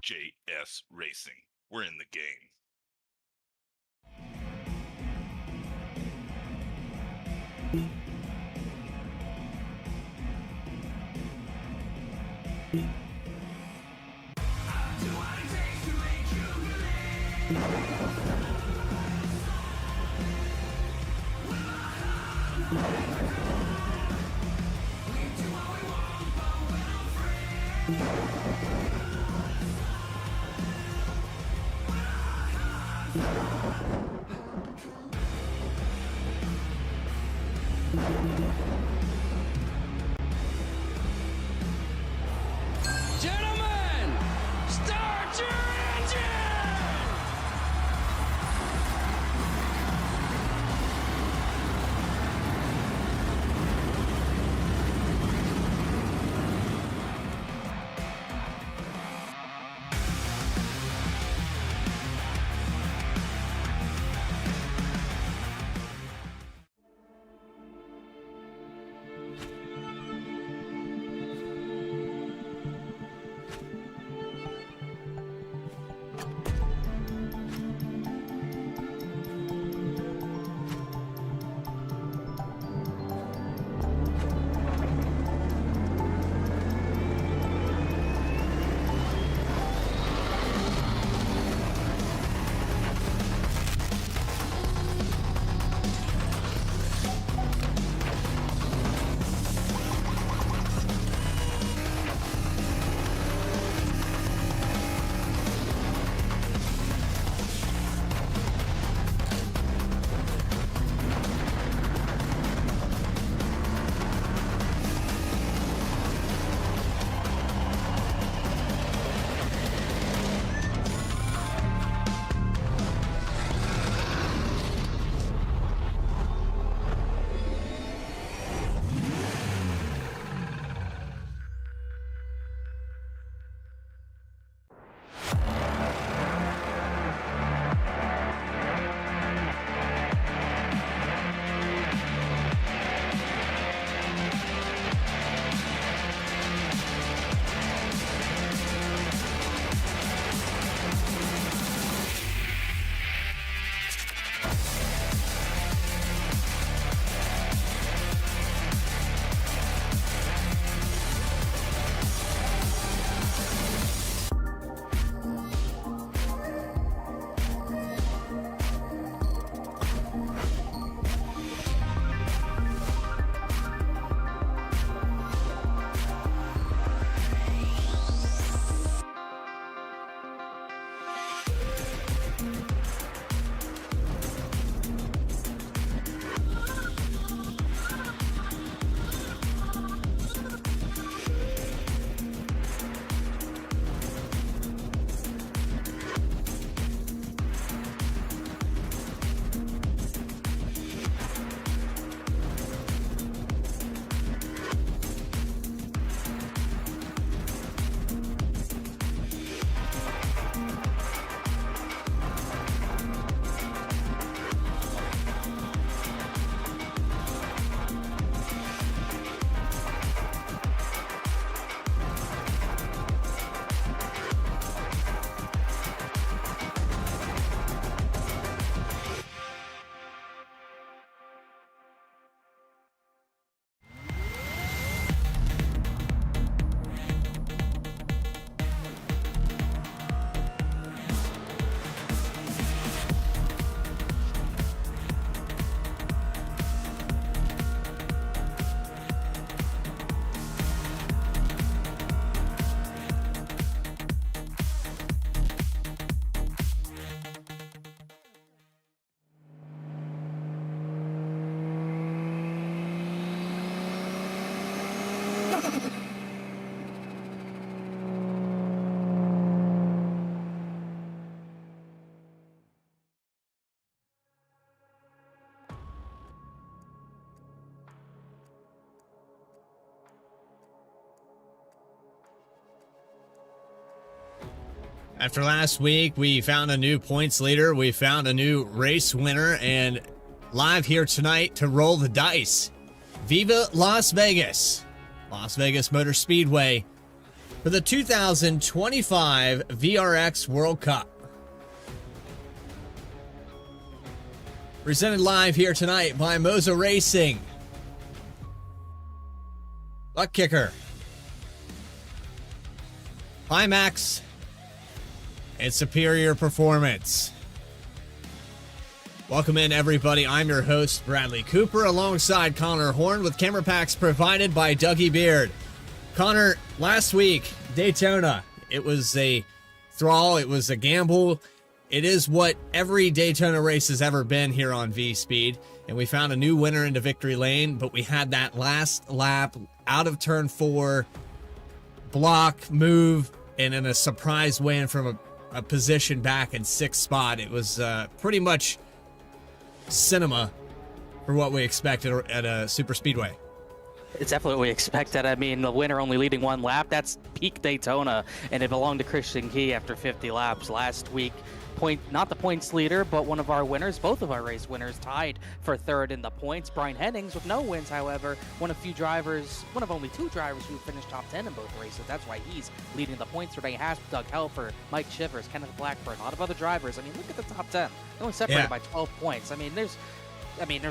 JS Racing. We're in the game. Gentlemen, start your engine! After last week, we found a new points leader, we found a new race winner, and live here tonight to roll the dice. Viva Las Vegas! Las Vegas Motor Speedway for the 2025 VRX World Cup. Presented live here tonight by Moza Racing. Luck Kicker, Climax, and Superior Performance. Welcome in, everybody. I'm your host, Bradley Cooper, alongside Connor Horn, with camera packs provided by Dougie Beard. Connor, last week, Daytona, it was a thrall, it was a gamble. It is what every Daytona race has ever been here on V-Speed, and we found a new winner into victory lane, but we had that last lap out of turn 4, block, move, and in a surprise win from a position back in 6th spot. It was pretty much cinema for what we expected at a super speedway. It's definitely what we expected. I mean, the winner only leading 1 lap, that's peak Daytona, and it belonged to Christian Key after 50 laps last week. Not the points leader, but one of our winners, both of our race winners, tied for 3rd in the points. Brian Hennings with no wins, however, one of only 2 drivers who finished top 10 in both races. That's why he's leading the points. Renee Hasp, Doug Helfer, Mike Shivers, Kenneth Blackburn, a lot of other drivers. I mean, look at the top 10. They're only separated by 12 points. I mean, there's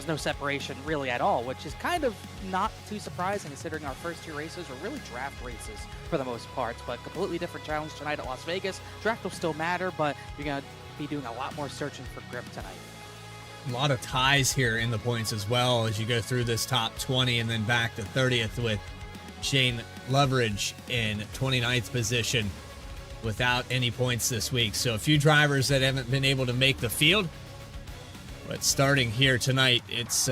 no separation really at all, which is kind of not too surprising considering our first 2 races were really draft races for the most part, but completely different challenge tonight at Las Vegas. Draft will still matter, but you're going to be doing a lot more searching for grip tonight. A lot of ties here in the points as well as you go through this top 20 and then back to 30th with Shane Loveridge in 29th position without any points this week. So a few drivers that haven't been able to make the field. But starting here tonight, it's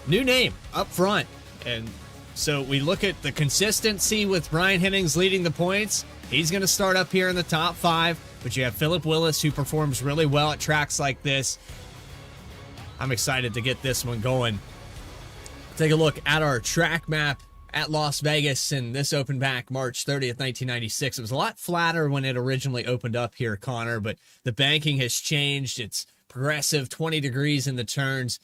new name up front. And so we look at the consistency with Brian Hennings leading the points. He's going to start up here in the top 5. But you have Philip Willis, who performs really well at tracks like this. I'm excited to get this one going. Take a look at our track map at Las Vegas, and this opened back March 30th, 1996. It was a lot flatter when it originally opened up here, Connor, but the banking has changed. It's progressive, 20 degrees in the turns.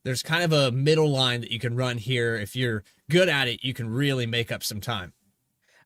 There's kind of a middle line that you can run here. If you're good at it, you can really make up some time.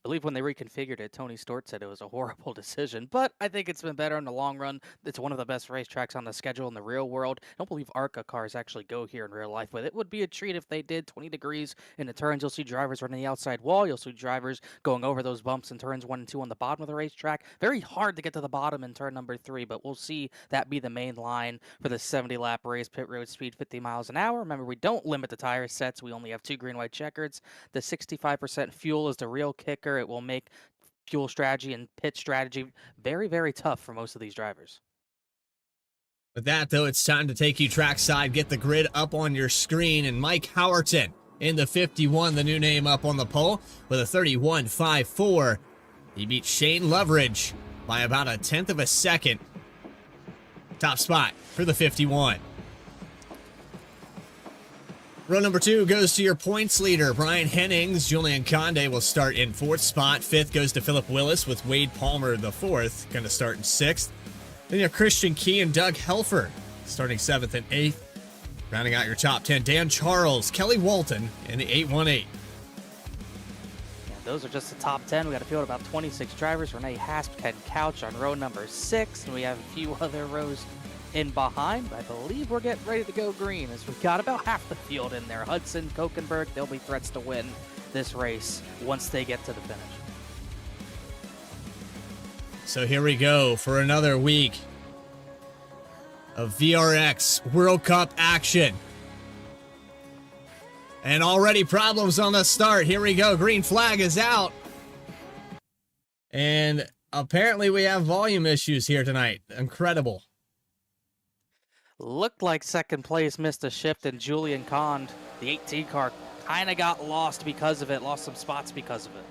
I believe when they reconfigured it, Tony Stewart said it was a horrible decision, but I think it's been better in the long run. It's one of the best racetracks on the schedule in the real world. I don't believe ARCA cars actually go here in real life, but it would be a treat if they did. 20 degrees in the turns. You'll see drivers running the outside wall. You'll see drivers going over those bumps in turns 1 and 2 on the bottom of the racetrack. Very hard to get to the bottom in turn number 3, but we'll see that be the main line for the 70-lap race. Pit road speed 50 miles an hour. Remember, we don't limit the tire sets. We only have 2 green-white checkers. The 65% fuel is the real kicker. It will make fuel strategy and pit strategy very, very tough for most of these drivers. With that, though, it's time to take you trackside, get the grid up on your screen, and Mike Howerton in the 51, the new name up on the pole, with a 31.54. He beat Shane Loveridge by about a 1/10 of a second. Top spot for the 51. Row number 2 goes to your points leader, Brian Hennings. Julian Conde will start in 4th spot. 5th goes to Philip Willis, with Wade Palmer the 4th, going to start in 6th. Then you have Christian Key and Doug Helfer starting 7th and 8th. Rounding out your top 10, Dan Charles, Kelly Walton in the 818. Yeah, those are just the top 10. We got a field of about 26 drivers. Renee Hasp, Ken Couch on row number 6, and we have a few other rows in behind. I believe we're getting ready to go green as we've got about half the field in there. Hudson, Kokenberg, they'll be threats to win this race once they get to the finish. So here we go for another week of VRX World Cup action. And already problems on the start. Here we go. Green flag is out. And apparently we have volume issues here tonight. Incredible. Looked like second place missed a shift, and Julian Cond, the 18 car, kind of got lost because of it, lost some spots because of it.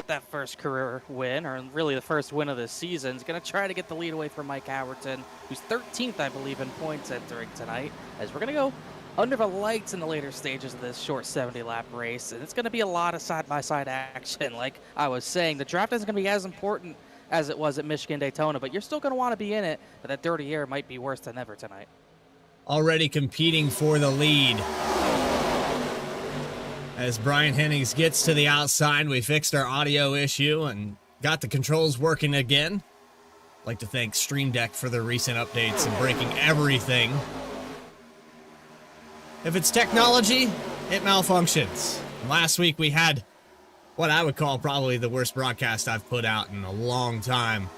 That first career win, or really the first win of the season. Is going to try to get the lead away from Mike Howerton, who's 13th, I believe, in points entering tonight, as we're going to go under the lights in the later stages of this short 70-lap race, and it's going to be a lot of side-by-side action. Like I was saying, the draft isn't going to be as important as it was at Michigan Daytona, but you're still going to want to be in it, but that dirty air might be worse than ever tonight. already competing for the lead. As Brian Hennings gets to the outside, we fixed our audio issue and got the controls working again. I'd like to thank Stream Deck for their recent updates and breaking everything. If it's technology, it malfunctions. Last week we had what I would call probably the worst broadcast I've put out in a long time.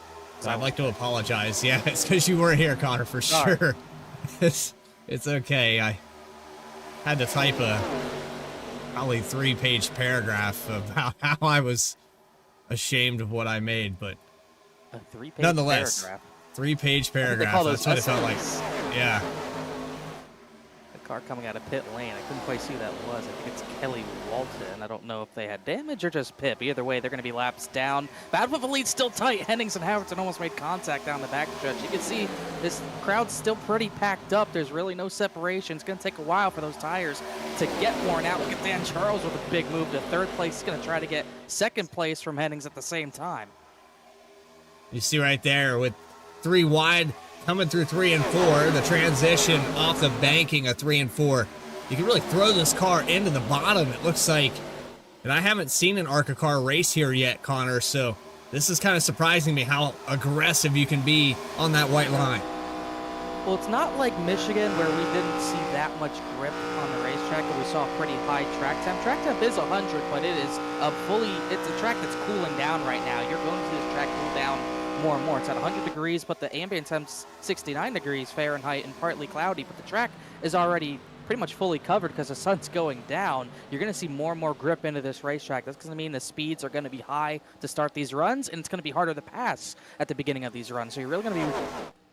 So I'd like to apologize. Yeah, it's because you weren't here, Connor, for sure. It's okay. I had to type a probably 3-page paragraph of how I was ashamed of what I made, but A 3-page nonetheless, paragraph. 3-page paragraph. call That's those what it felt like. essays. Yeah. The car coming out of pit lane. I couldn't quite see who that was. I think it's Kelly Walton. I don't know if they had damage or just pip. Either way, they're going to be laps down. Battle for the lead still tight. Hennings and Howerton almost made contact down the backstretch. You can see this crowd's still pretty packed up. There's really no separation. It's going to take a while for those tires to get worn out. Look at Dan Charles with a big move to third place. He's going to try to get second place from Hennings at the same time. You see right there with 3 wide coming through 3 and 4, the transition off the banking of 3 and 4. You can really throw this car into the bottom, it looks like. And I haven't seen an ARCA car race here yet, Connor, so this is kind of surprising me how aggressive you can be on that white line. Well, it's not like Michigan where we didn't see that much grip on the racetrack, but we saw a pretty high track temp. Track temp is 100, but it is it's a track that's cooling down right now. You're going to see this track cool down more and more. It's at 100 degrees, but the ambient temp's 69 degrees Fahrenheit and partly cloudy, but the track is already pretty much fully covered because the sun's going down. You're going to see more and more grip into this racetrack. That's going to mean the speeds are going to be high to start these runs, and it's going to be harder to pass at the beginning of these runs. So you're really going to be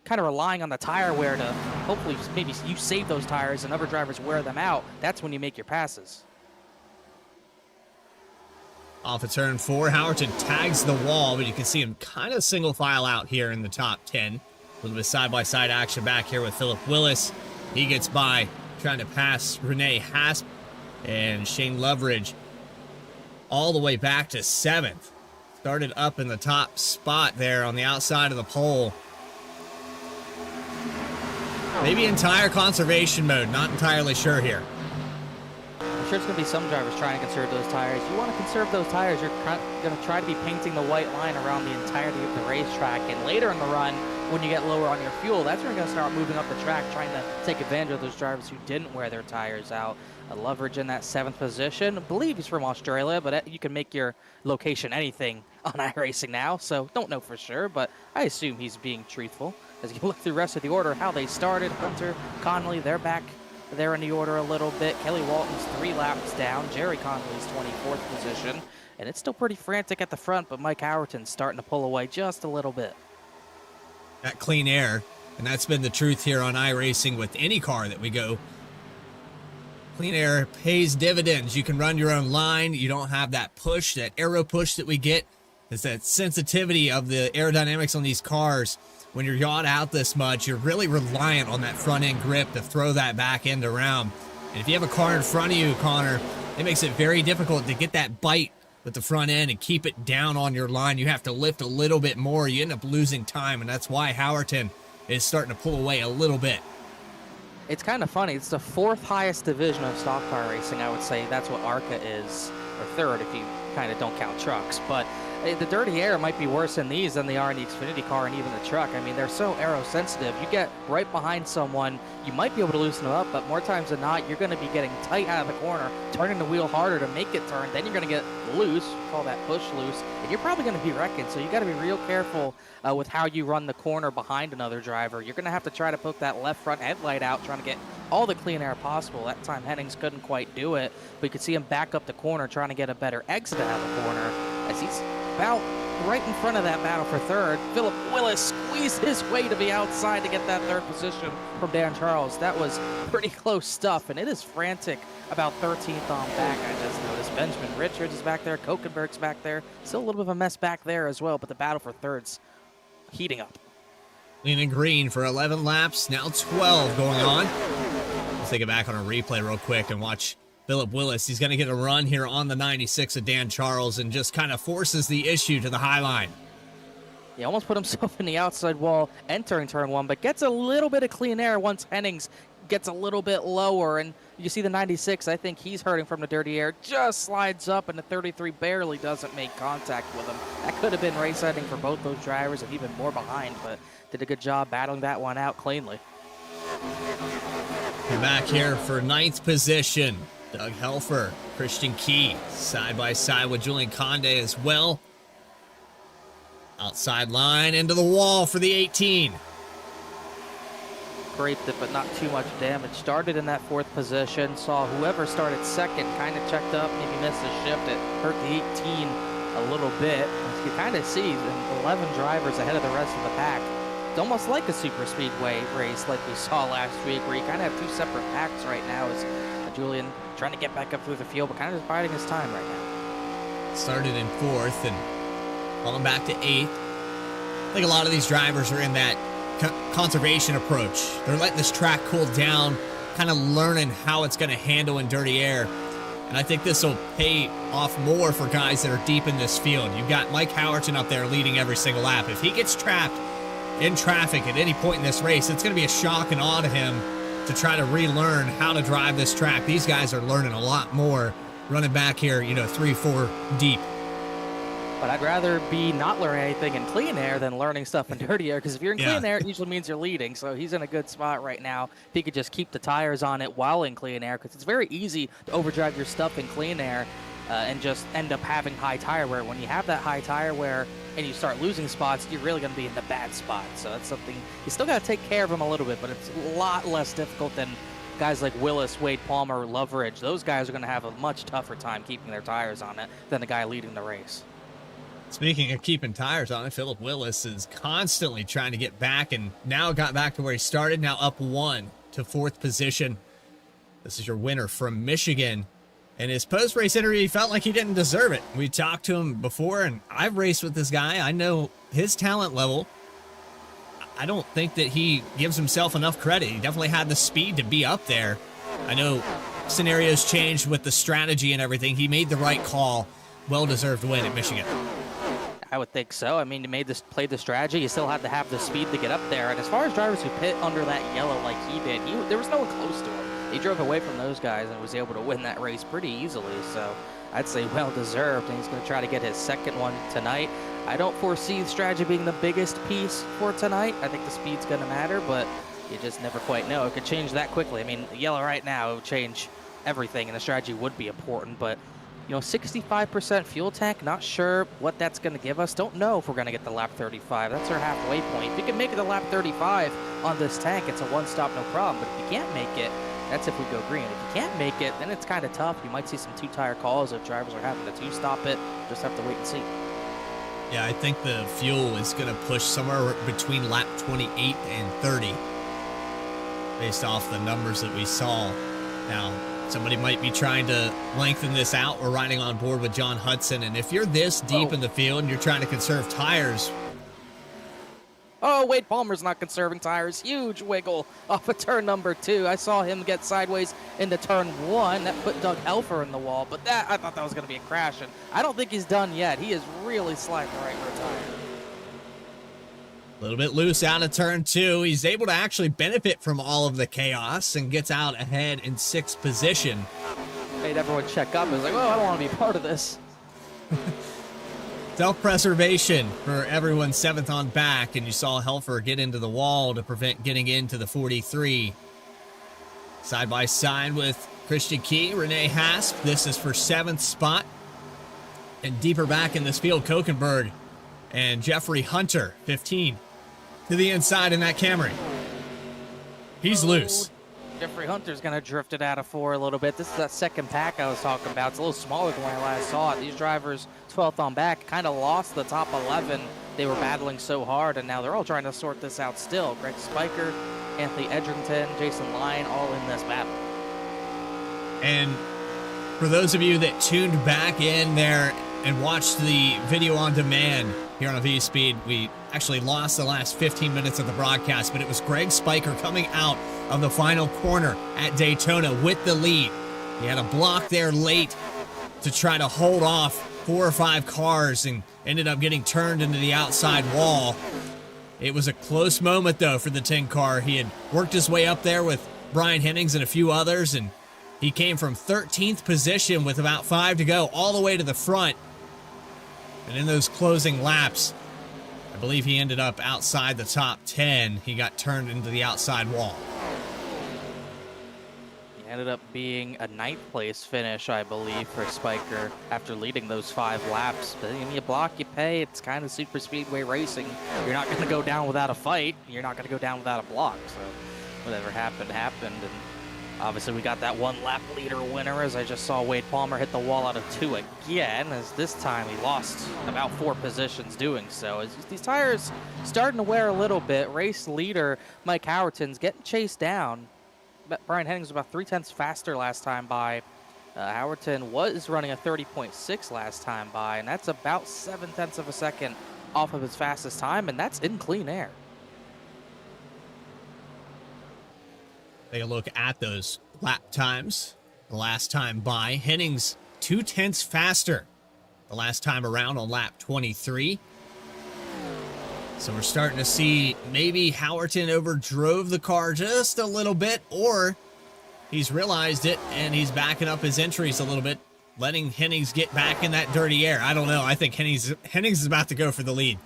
kind of relying on the tire wear to hopefully maybe you save those tires and other drivers wear them out. That's when you make your passes. Off of turn 4, Howerton tags the wall, but you can see him kind of single file out here in the top 10. A little bit side-by-side action back here with Philip Willis. He gets by trying to pass Renee Hasp and Shane Loveridge all the way back to 7th. Started up in the top spot there on the outside of the pole. Maybe in tire conservation mode, not entirely sure here. I'm sure it's going to be some drivers trying to conserve those tires. You want to conserve those tires, you're going to try to be painting the white line around the entirety of the racetrack. And later in the run, when you get lower on your fuel, that's when you're going to start moving up the track, trying to take advantage of those drivers who didn't wear their tires out. Loveridge in that 7th position. I believe he's from Australia, but you can make your location anything on iRacing now, so don't know for sure, but I assume he's being truthful. As you look through the rest of the order, how they started, Hunter, Connolly, they're back there in the order a little bit. Kelly Walton's 3 laps down. Jerry Connolly's 24th position. And it's still pretty frantic at the front, but Mike Howerton's starting to pull away just a little bit. That clean air, and that's been the truth here on iRacing with any car that we go. Clean air pays dividends. You can run your own line. You don't have that push, that aero push that we get. It's that sensitivity of the aerodynamics on these cars. When you're yawed out this much, you're really reliant on that front end grip to throw that back end around. And if you have a car in front of you, Connor, it makes it very difficult to get that bite with the front end and keep it down on your line. You have to lift a little bit more. You end up losing time, and that's why Howerton is starting to pull away a little bit. It's kind of funny. It's the 4th highest division of stock car racing. I would say that's what ARCA is, or 3rd if you kind of don't count trucks. But the dirty air might be worse in these than they are in the Xfinity car and even the truck. I mean, they're so aero sensitive. You get right behind someone, you might be able to loosen them up, but more times than not, you're going to be getting tight out of the corner, turning the wheel harder to make it turn. Then you're going to get loose, call that push loose, and you're probably going to be wrecking. So you got to be real careful with how you run the corner behind another driver. You're going to have to try to poke that left front headlight out, trying to get all the clean air possible. That time Hennings couldn't quite do it, but you could see him back up the corner, trying to get a better exit out of the corner as he's about right in front of that battle for 3rd. Philip Willis squeezed his way to be outside to get that 3rd position from Dan Charles. That was pretty close stuff, and it is frantic about 13th on back. I just noticed Benjamin Richards is back there, Kokenberg's back there. Still a little bit of a mess back there as well, but the battle for 3rd's heating up. Leaning green for 11 laps, now 12 going on. Let's take it back on a replay real quick and watch Philip Willis. He's going to get a run here on the 96 of Dan Charles and just kind of forces the issue to the high line. He almost put himself in the outside wall entering turn 1, but gets a little bit of clean air once Hennings gets a little bit lower, and you see the 96, I think he's hurting from the dirty air, just slides up, and the 33 barely doesn't make contact with him. That could have been race ending for both those drivers and even more behind, but did a good job battling that one out cleanly. We're back here for 9th position. Doug Helfer, Christian Key, side by side with Julian Conde as well. Outside line into the wall for the 18. Scraped it, but not too much damage. Started in that 4th position, saw whoever started 2nd kind of checked up, maybe missed a shift. It hurt the 18 a little bit. As you kind of see, 11 drivers ahead of the rest of the pack. It's almost like a super speedway race like we saw last week, where you kind of have 2 separate packs right now. As Julian trying to get back up through the field, but kind of just biding his time right now. Started in 4th and falling back to 8th. I think a lot of these drivers are in that conservation approach. They're letting this track cool down, kind of learning how it's going to handle in dirty air. And I think this will pay off more for guys that are deep in this field. You've got Mike Howerton up there leading every single lap. If he gets trapped in traffic at any point in this race, it's going to be a shock and awe to him to try to relearn how to drive this track. These guys are learning a lot more running back here, 3-4 deep. But I'd rather be not learning anything in clean air than learning stuff in dirty air, because if you're in clean air, it usually means you're leading. So he's in a good spot right now. If he could just keep the tires on it while in clean air, because it's very easy to overdrive your stuff in clean air and just end up having high tire wear. When you have that high tire wear and you start losing spots, you're really going to be in the bad spot. So that's something you still got to take care of them a little bit, but it's a lot less difficult than guys like Willis, Wade Palmer, Loveridge. Those guys are going to have a much tougher time keeping their tires on it than the guy leading the race. Speaking of keeping tires on it, Philip Willis is constantly trying to get back and now got back to where he started, now up 1 to 4th position. This is your winner from Michigan. In his post-race interview, he felt like he didn't deserve it. We talked to him before, and I've raced with this guy. I know his talent level. I don't think that he gives himself enough credit. He definitely had the speed to be up there. I know scenarios changed with the strategy and everything. He made the right call. Well-deserved win at Michigan. I would think so. I mean, played the strategy. You still had to have the speed to get up there. And as far as drivers who pit under that yellow like he did, there was no one close to him. He drove away from those guys and was able to win that race pretty easily. So I'd say well-deserved, and he's going to try to get his 2nd one tonight. I don't foresee the strategy being the biggest piece for tonight. I think the speed's going to matter, but you just never quite know. It could change that quickly. I mean, the yellow right now would change everything, and the strategy would be important, but 65% fuel tank, not sure what that's going to give us. Don't know if we're going to get the lap 35. That's our halfway point. If you can make it to lap 35 on this tank, it's a one-stop, no problem. But if you can't make it, that's if we go green. If you can't make it, then it's kind of tough. You might see some 2-tire calls if drivers are having to 2-stop it. Just have to wait and see. Yeah, I think the fuel is going to push somewhere between lap 28 and 30 based off the numbers that we saw. Now, somebody might be trying to lengthen this out. We're riding on board with John Hudson, and if you're this deep in the field and you're trying to conserve tires... Oh, Wade Palmer's not conserving tires. Huge wiggle off of turn number 2. I saw him get sideways into turn 1. That put Doug Helfer in the wall, but I thought that was going to be a crash, and I don't think he's done yet. He is really sliding right for a tire. A little bit loose out of turn 2. He's able to actually benefit from all of the chaos and gets out ahead in 6th position. Made everyone check up. It was like, oh, I don't want to be part of this. Self-preservation for everyone 7th on back, and you saw Helfer get into the wall to prevent getting into the 43. Side by side with Christian Key, Renee Hasp. This is for 7th spot. And deeper back in this field, Kokenberg and Jeffrey Hunter, 15. To the inside in that Camry. He's loose. Jeffrey Hunter's going to drift it out of 4 a little bit. This is that 2nd pack I was talking about. It's a little smaller than when I last saw it. These drivers, 12th on back, kind of lost the top 11. They were battling so hard, and now they're all trying to sort this out still. Greg Spiker, Anthony Edgerton, Jason Lyon, all in this battle. And for those of you that tuned back in there and watched the video on demand here on V-Speed, we actually lost the last 15 minutes of the broadcast, but it was Greg Spiker coming out of the final corner at Daytona with the lead. He had a block there late to try to hold off 4 or 5 cars and ended up getting turned into the outside wall. It was a close moment, though, for the 10 car. He had worked his way up there with Brian Hennings and a few others, and he came from 13th position with about 5 to go all the way to the front. And in those closing laps, I believe he ended up outside the top 10. He got turned into the outside wall. He ended up being a 9th place finish, I believe, for Spiker after leading those 5 laps. But you block, you pay. It's kind of super speedway racing. You're not going to go down without a fight. You're not going to go down without a block. So whatever happened, happened. And obviously, we got that 1 lap leader winner, as I just saw Wade Palmer hit the wall out of 2 again, as this time he lost about 4 positions doing so. As these tires starting to wear a little bit. Race leader Mike Howerton's getting chased down. Brian Hennings was about 3/10 faster last time by. Howerton was running a 30.6 last time by, and that's about 7/10 of a second off of his fastest time, and that's in clean air. Take a look at those lap times. The last time by, Hennings 0.2 faster the last time around on lap 23. So we're starting to see maybe Howerton overdrove the car just a little bit, or he's realized it and he's backing up his entries a little bit, letting Hennings get back in that dirty air. I don't know. I think Hennings is about to go for the lead.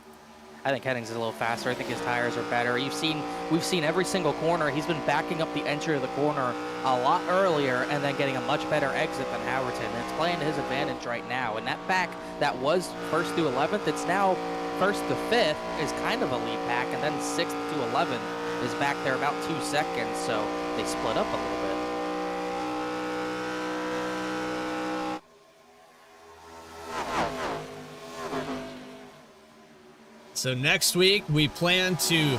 I think Hennings is a little faster. I think his tires are better. We've seen every single corner. He's been backing up the entry of the corner a lot earlier and then getting a much better exit than Howerton. And it's playing to his advantage right now. And that pack that was 1st through 11th, it's now 1st to 5th is kind of a lead pack, and then 6th to 11th is back there about 2 seconds. So they split up a little bit. So next week, we plan to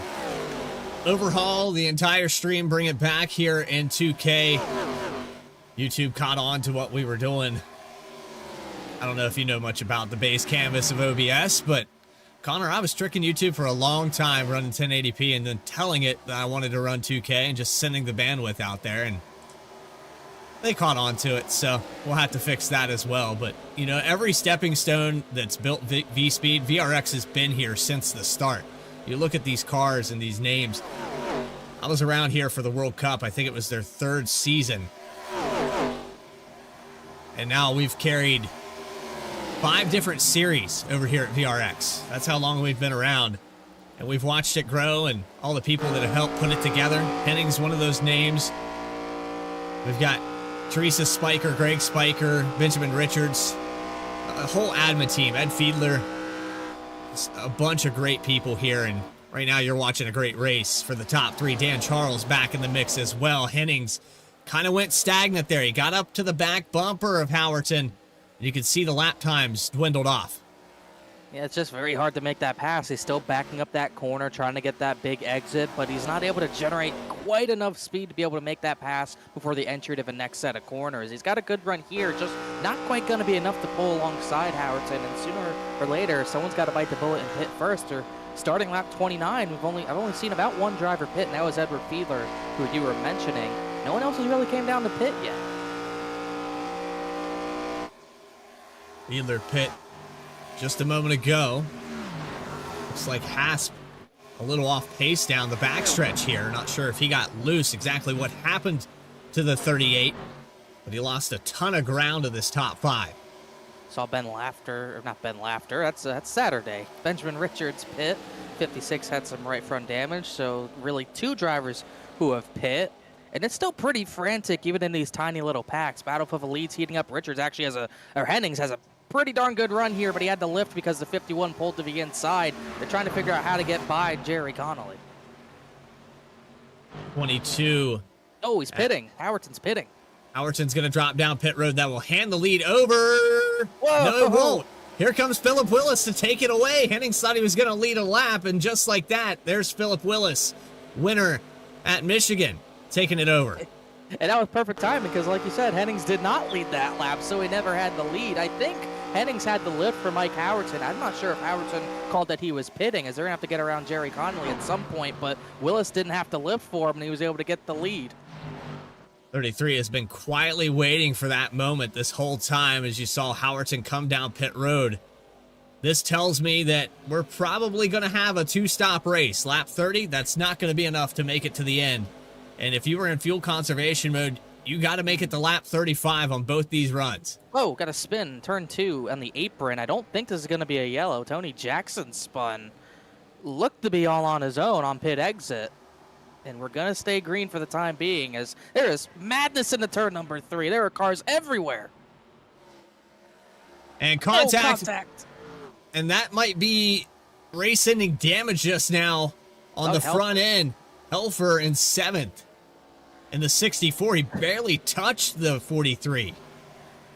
overhaul the entire stream, bring it back here in 2K. YouTube caught on to what we were doing. I don't know if you know much about the base canvas of OBS, but Connor, I was tricking YouTube for a long time running 1080p and then telling it that I wanted to run 2K and just sending the bandwidth out there, and they caught on to it, so we'll have to fix that as well. But, you know, every stepping stone that's built V-Speed, VRX has been here since the start. You look at these cars and these names. I was around here for the World Cup. I think it was their 3rd season. And now we've carried 5 different series over here at VRX. That's how long we've been around. And we've watched it grow, and all the people that have helped put it together. Henning's one of those names. We've got Teresa Spiker, Greg Spiker, Benjamin Richards, a whole admin team, Ed Fiedler, a bunch of great people here, and right now you're watching a great race for the top 3. Dan Charles back in the mix as well. Hennings kind of went stagnant there. He got up to the back bumper of Howerton. You can see the lap times dwindled off. Yeah, it's just very hard to make that pass. He's still backing up that corner, trying to get that big exit, but he's not able to generate quite enough speed to be able to make that pass before the entry to the next set of corners. He's got a good run here, just not quite going to be enough to pull alongside Howerton, and sooner or later, someone's got to bite the bullet and pit first. Or starting lap 29, I've only seen about 1 driver pit, and that was Edward Fiedler, who you were mentioning. No one else has really came down to pit yet. Fiedler pit just a moment ago. Looks like Hasp a little off pace down the backstretch here. Not sure if he got loose, exactly what happened to the 38, but he lost a ton of ground to this top 5. Saw Ben Laughter, or not Ben Laughter, that's Saturday. Benjamin Richards pit, 56 had some right front damage, so really 2 drivers who have pit. And it's still pretty frantic even in these tiny little packs. Battle for the leads heating up. Richards actually Hennings has a pretty darn good run here, but he had to lift because the 51 pulled to the inside. They're trying to figure out how to get by Jerry Connolly. 22. Oh, he's pitting. Howerton's pitting. Howerton's going to drop down pit road. That will hand the lead over. Whoa. No, it won't. Here comes Philip Willis to take it away. Hennings thought he was going to lead a lap, and just like that, there's Philip Willis, winner at Michigan, taking it over. And that was perfect timing because, like you said, Hennings did not lead that lap, so he never had the lead. I think Hennings had the lift for Mike Howerton. I'm not sure if Howerton called that he was pitting, as they're going to have to get around Jerry Connolly at some point, but Willis didn't have to lift for him, and he was able to get the lead. 33 has been quietly waiting for that moment this whole time as you saw Howerton come down pit road. This tells me that we're probably going to have a 2-stop race. Lap 30, that's not going to be enough to make it to the end. And if you were in fuel conservation mode, you got to make it to lap 35 on both these runs. Oh, got a spin, turn 2 on the apron. I don't think this is going to be a yellow. Tony Jackson spun. Looked to be all on his own on pit exit. And we're going to stay green for the time being, as there is madness in the turn number 3. There are cars everywhere. And contact. Contact. And that might be race-ending damage just now on the front end. Helfer in 7th. In the 64, he barely touched the 43.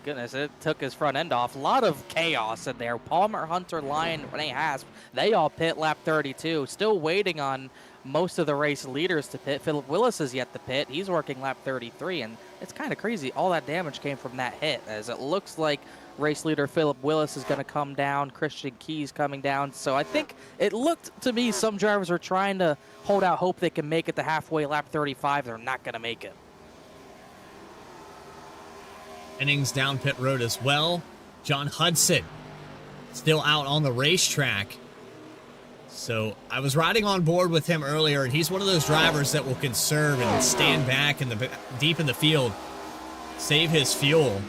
Goodness, it took his front end off. A lot of chaos in there. Palmer, Hunter, Lyon, Renee Hasp, they all pit lap 32. Still waiting on most of the race leaders to pit. Philip Willis is yet to pit. He's working lap 33, and it's kind of crazy. All that damage came from that hit, as it looks like race leader Philip Willis is going to come down. Christian Key's coming down. So I think it looked to me some drivers are trying to hold out hope they can make it to halfway lap 35. They're not going to make it. Innings down pit road as well. John Hudson still out on the racetrack. So I was riding on board with him earlier, and he's one of those drivers that will conserve and stand back in the deep in the field, save his fuel.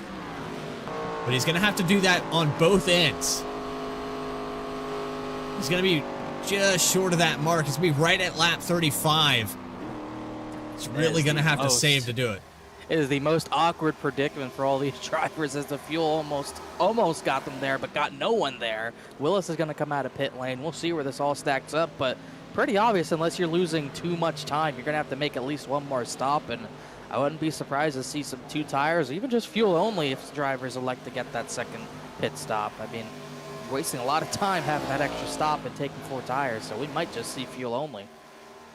But he's going to have to do that on both ends. He's going to be just short of that mark. He's going to be right at lap 35. He's really going to have to save to do it. It is the most awkward predicament for all these drivers, as the fuel almost got them there, but got no one there. Willis is going to come out of pit lane. We'll see where this all stacks up, but pretty obvious unless you're losing too much time. You're going to have to make at least one more stop, and I wouldn't be surprised to see some 2 tires, or even just fuel only if drivers elect to get that second pit stop. I mean, wasting a lot of time having that extra stop and taking 4 tires, so we might just see fuel only.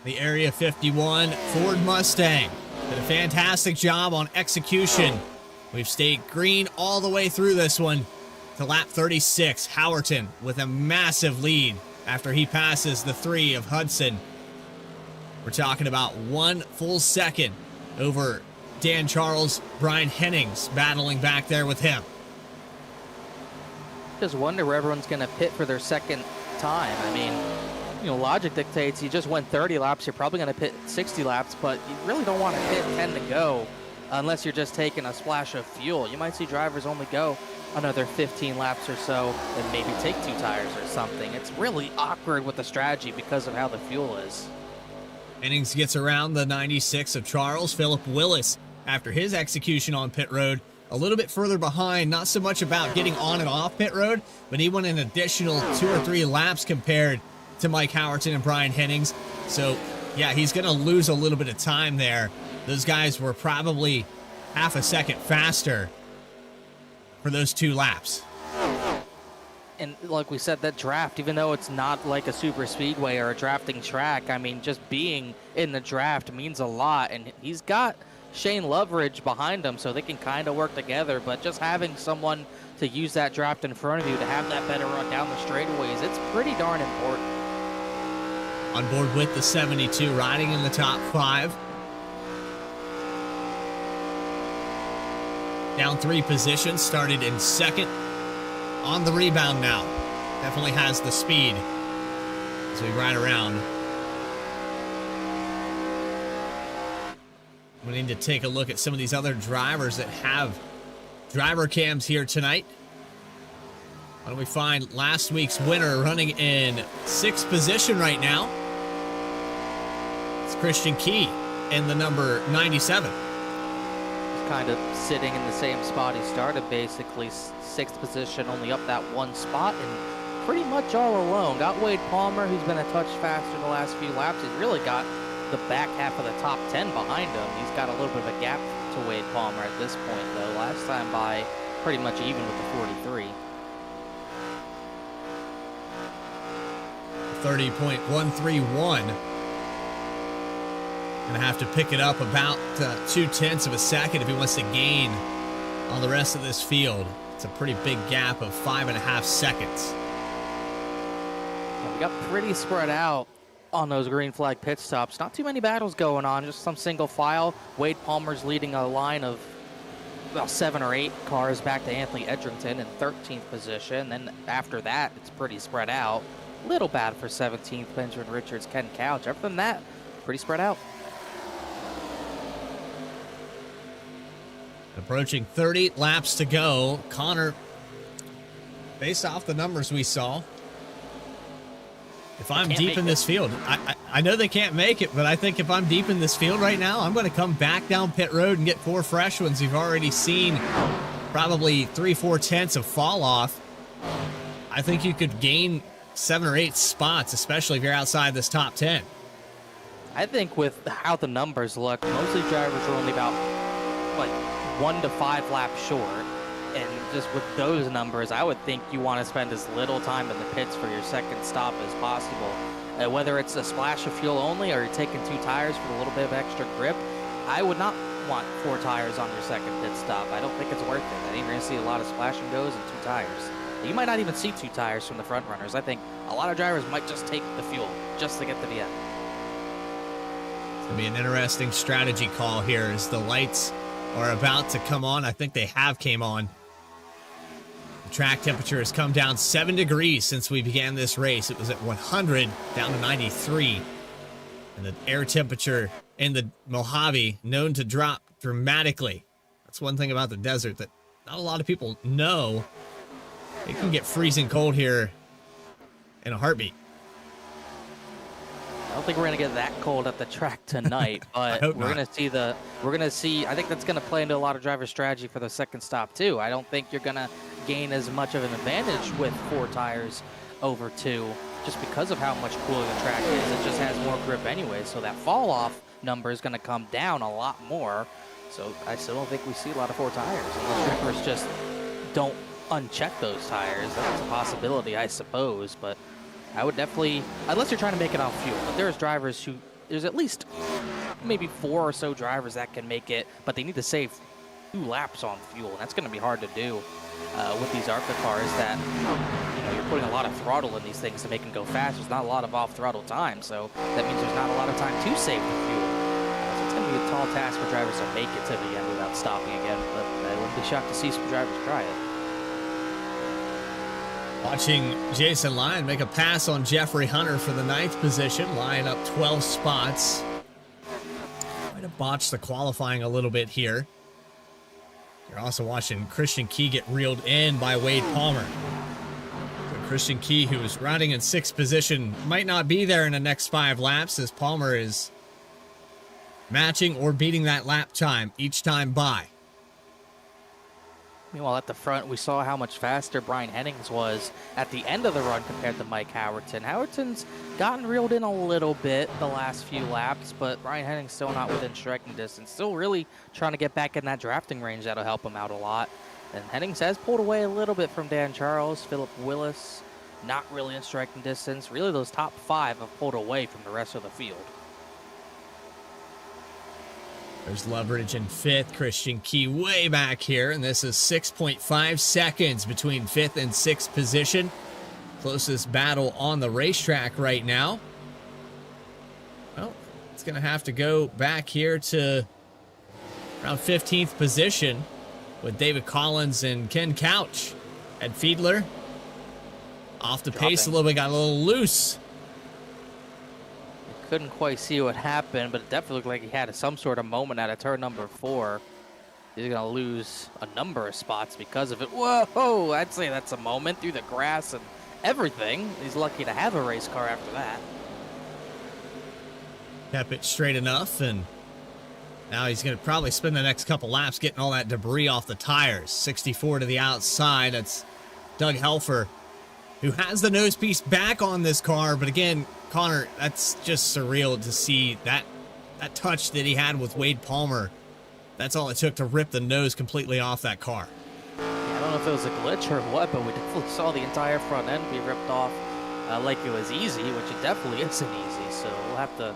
The Area 51 Ford Mustang did a fantastic job on execution. We've stayed green all the way through this one to lap 36. Howerton with a massive lead after he passes the 3 of Hudson. We're talking about 1 full second over Dan Charles, Brian Hennings battling back there with him. Just wonder where everyone's going to pit for their second time. I mean, you know, logic dictates you just went 30 laps, you're probably going to pit 60 laps, but you really don't want to pit 10 to go unless you're just taking a splash of fuel. You might see drivers only go another 15 laps or so and maybe take 2 tires or something. It's really awkward with the strategy because of how the fuel is. Hennings gets around the 96 of Charles. Philip Willis, after his execution on pit road, a little bit further behind. Not so much about getting on and off pit road, but he went an additional 2 or 3 laps compared to Mike Howerton and Brian Hennings. So, yeah, he's going to lose a little bit of time there. Those guys were probably half a second faster for those 2 laps. And like we said, that draft, even though it's not like a super speedway or a drafting track, I mean, just being in the draft means a lot. And he's got Shane Loveridge behind him, so they can kind of work together. But just having someone to use that draft in front of you to have that better run down the straightaways, it's pretty darn important. On board with the 72, riding in the top 5. Down 3 positions, started in 2nd. On the rebound now. Definitely has the speed as we ride around. We need to take a look at some of these other drivers that have driver cams here tonight. Why don't we find last week's winner running in 6th position right now? It's Christian Key in the number 97. Kind of sitting in the same spot he started, basically 6th position, only up that 1 spot, and pretty much all alone. Got Wade Palmer, who's been a touch faster the last few laps. He's really got the back half of the top 10 behind him. He's got a little bit of a gap to Wade Palmer at this point, though. Last time by pretty much even with the 43. 30.131. Gonna have to pick it up about 0.2 of a second if he wants to gain on the rest of this field. It's a pretty big gap of 5.5 seconds. We got pretty spread out on those green flag pit stops. Not too many battles going on, just some single file. Wade Palmer's leading a line of about 7 or 8 cars back to Anthony Edrington in 13th position. Then after that, it's pretty spread out. Little bad for 17th, Benjamin Richards, Ken Couch. Other than that, pretty spread out. Approaching 30 laps to go. Connor, based off the numbers we saw, if I'm deep in this field, I know they can't make it, but I think if I'm deep in this field right now, I'm going to come back down pit road and get 4 fresh ones. You've already seen probably 3-4 tenths of fall off. I think you could gain 7 or 8 spots, especially if you're outside this top 10. I think with how the numbers look, most of these drivers are only about like 1 to 5 laps short. And just with those numbers, I would think you want to spend as little time in the pits for your second stop as possible. Whether it's a splash of fuel only or you're taking 2 tires for a little bit of extra grip, I would not want 4 tires on your second pit stop. I don't think it's worth it. I think you're going to see a lot of splash and goes and 2 tires. You might not even see 2 tires from the front runners. I think a lot of drivers might just take the fuel just to get to the end. It's going to be an interesting strategy call here as the lights are about to come on. I think they have came on. The track temperature has come down 7 degrees since we began this race. It was at 100 down to 93. And the air temperature in the Mojave known to drop dramatically. That's one thing about the desert that not a lot of people know. It can get freezing cold here in a heartbeat. I don't think we're gonna get that cold at the track tonight, but we're gonna see. I think that's gonna play into a lot of driver strategy for the second stop too. I don't think you're gonna gain as much of an advantage with 4 tires over 2, just because of how much cooler the track is. It just has more grip anyway, so that fall off number is gonna come down a lot more. So I still don't think we see a lot of 4 tires unless drivers just don't uncheck those tires. That's a possibility, I suppose, but I would definitely, unless you're trying to make it off fuel, but there's drivers who, there's at least maybe 4 or so drivers that can make it, but they need to save 2 laps on fuel, and that's going to be hard to do with these ARCA cars that, you're putting a lot of throttle in these things to make them go fast. There's not a lot of off-throttle time, so that means there's not a lot of time to save the fuel. So it's going to be a tall task for drivers to make it to the end without stopping again, but I wouldn't be shocked to see some drivers try it. Watching Jason Lyon make a pass on Jeffrey Hunter for the 9th position. Lyon up 12 spots. Might have botched the qualifying a little bit here. You're also watching Christian Key get reeled in by Wade Palmer. So Christian Key, who is riding in 6th position, might not be there in the next 5 laps as Palmer is matching or beating that lap time each time by. Meanwhile, at the front, we saw how much faster Brian Hennings was at the end of the run compared to Mike Howerton. Howerton's gotten reeled in a little bit the last few laps, but Brian Hennings still not within striking distance. Still really trying to get back in that drafting range. That'll help him out a lot. And Hennings has pulled away a little bit from Dan Charles. Philip Willis, not really in striking distance. Really, those top 5 have pulled away from the rest of the field. There's Loveridge in 5th, Christian Key way back here, and this is 6.5 seconds between 5th and 6th position. Closest battle on the racetrack right now. Well, it's going to have to go back here to around 15th position with David Collins and Ken Couch. Ed Fiedler off the pace a little bit, got a little loose. Couldn't quite see what happened, but it definitely looked like he had some sort of moment at a turn number 4. He's going to lose a number of spots because of it. Whoa, I'd say that's a moment through the grass and everything. He's lucky to have a race car after that. Kept it straight enough, and now he's going to probably spend the next couple laps getting all that debris off the tires. 64 to the outside. That's Doug Helfer, who has the nose piece back on this car, but again, Connor, that's just surreal to see that touch that he had with Wade Palmer. That's all it took to rip the nose completely off that car. Yeah, I don't know if it was a glitch or what, but we definitely saw the entire front end be ripped off like it was easy, which it definitely isn't easy. So we'll have to,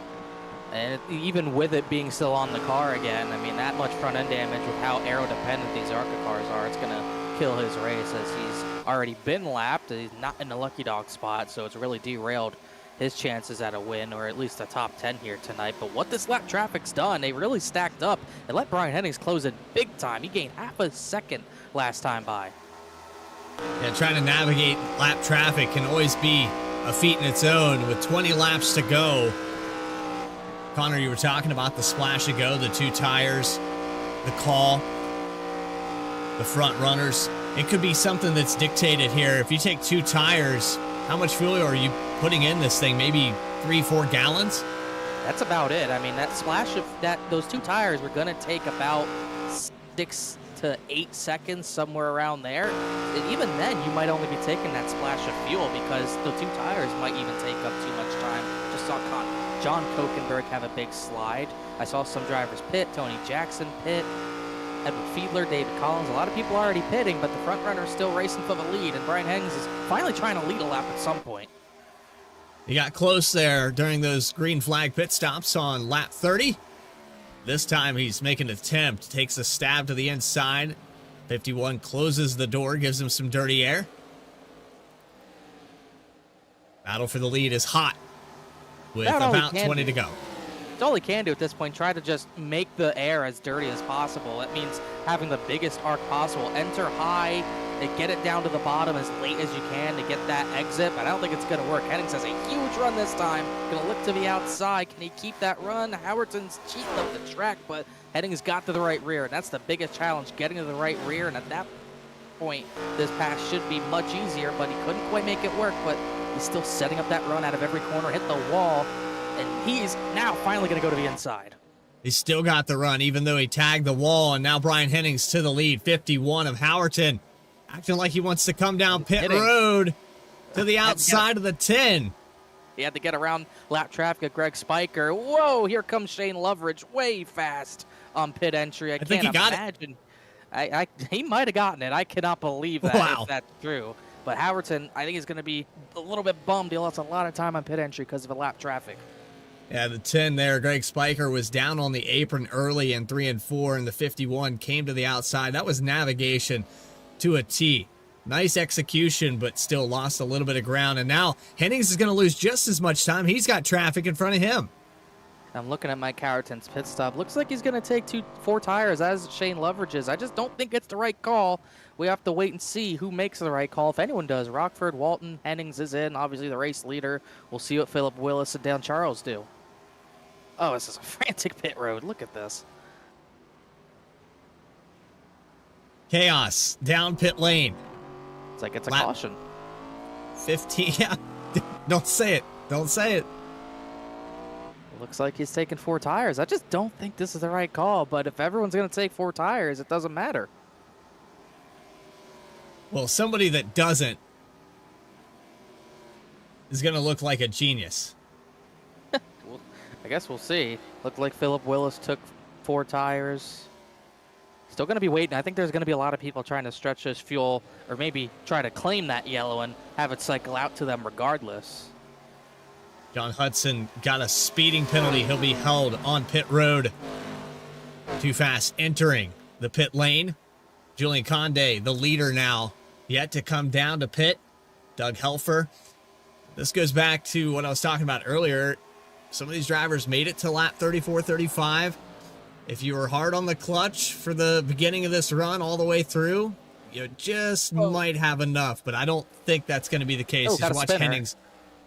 and even with it being still on the car again, I mean, that much front end damage with how aero dependent these ARCA cars are, it's going to kill his race as he's already been lapped. He's not in the lucky dog spot, so it's really derailed his chances at a win, or at least a top 10 here tonight. But what this lap traffic's done, they really stacked up and let Brian Hennings close in big time. He gained half a second last time by. Yeah, trying to navigate lap traffic can always be a feat in its own with 20 laps to go. Connor, you were talking about the splash and go, the 2 tires, the call. the front runners. It could be something that's dictated here. If you take 2 tires, how much fuel are you putting in this thing? Maybe 3-4 gallons? That's about it. I mean, that splash of those 2 tires were going to take about 6 to 8 seconds, somewhere around there. And even then, you might only be taking that splash of fuel because the 2 tires might even take up too much time. Just saw John Kokenberg have a big slide. I saw some drivers pit, Tony Jackson pit, Edward Fiedler, David Collins. A lot of people are already pitting, but the front runner is still racing for the lead, and Brian Hennings is finally trying to lead a lap at some point. He got close there during those green flag pit stops on lap 30. This time he's making an attempt, takes a stab to the inside. 51 closes the door, gives him some dirty air. Battle for the lead is hot with about 20 to go. It's all he can do at this point. Try to just make the air as dirty as possible. That means having the biggest arc possible. Enter high and get it down to the bottom as late as you can to get that exit, but I don't think it's going to work. Hennings has a huge run this time. Going to look to the outside. Can he keep that run? Howerton's cheating up the track, but Hennings got to the right rear, and that's the biggest challenge, getting to the right rear, and at that point, this pass should be much easier, but he couldn't quite make it work, but he's still setting up that run out of every corner, hit the wall, and he's now finally going to go to the inside. He's still got the run, even though he tagged the wall, and now Brian Hennings to the lead. 51 of Howerton, acting like he wants to come down pit road to the outside of the 10. He had to get around lap traffic of Greg Spiker. Whoa, here comes Shane Loveridge way fast on pit entry. I think can't he got imagine. He might have gotten it. I cannot believe that if that's true. But Howerton, I think he's going to be a little bit bummed. He lost a lot of time on pit entry because of the lap traffic. Yeah, the 10 there, Greg Spiker was down on the apron early in 3 and 4, and the 51 came to the outside. That was navigation to a T. Nice execution, but still lost a little bit of ground. And now Hennings is going to lose just as much time. He's got traffic in front of him. I'm looking at Mike Howerton's pit stop. Looks like he's going to take 4 tires, as Shane Loveridge is. I just don't think it's the right call. We have to wait and see who makes the right call, if anyone does. Rockford, Walton, Hennings is in, obviously the race leader. We'll see what Philip Willis and Dan Charles do. Oh, this is a frantic pit road. Look at this. Chaos down pit lane. It's like it's a caution. 15. Yeah. Don't say it. Don't say it. Looks like he's taking 4 tires. I just don't think this is the right call, but if everyone's going to take 4 tires, it doesn't matter. Well, somebody that doesn't is going to look like a genius. Well, I guess we'll see. Looked like Philip Willis took 4 tires. Still going to be waiting. I think there's going to be a lot of people trying to stretch this fuel or maybe try to claim that yellow and have it cycle out to them regardless. John Hudson got a speeding penalty. He'll be held on pit road. Too fast entering the pit lane. Julian Conde, the leader now, yet to come down to pit. Doug Helfer. This goes back to what I was talking about earlier. Some of these drivers made it to lap 34, 35. If you were hard on the clutch for the beginning of this run all the way through, you just might have enough, but I don't think that's going to be the case. Just watch Hennings.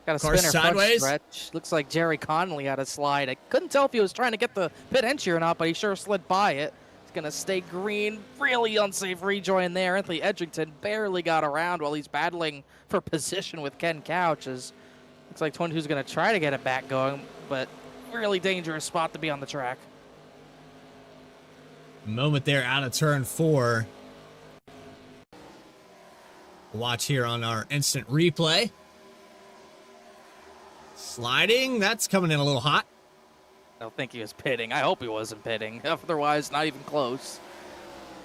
Got a Car spinner sideways. Stretch. Looks like Jerry Connolly had a slide. I couldn't tell if he was trying to get the pit entry or not, but he sure slid by it. He's going to stay green. Really unsafe rejoin there. Anthony Edrington barely got around while he's battling for position with Ken Couch. Looks like 22's going to try to get it back going, but really dangerous spot to be on the track. Moment there out of turn 4. Watch here on our instant replay. Sliding, that's coming in a little hot. I don't think he was pitting. I hope he wasn't pitting. Otherwise, not even close.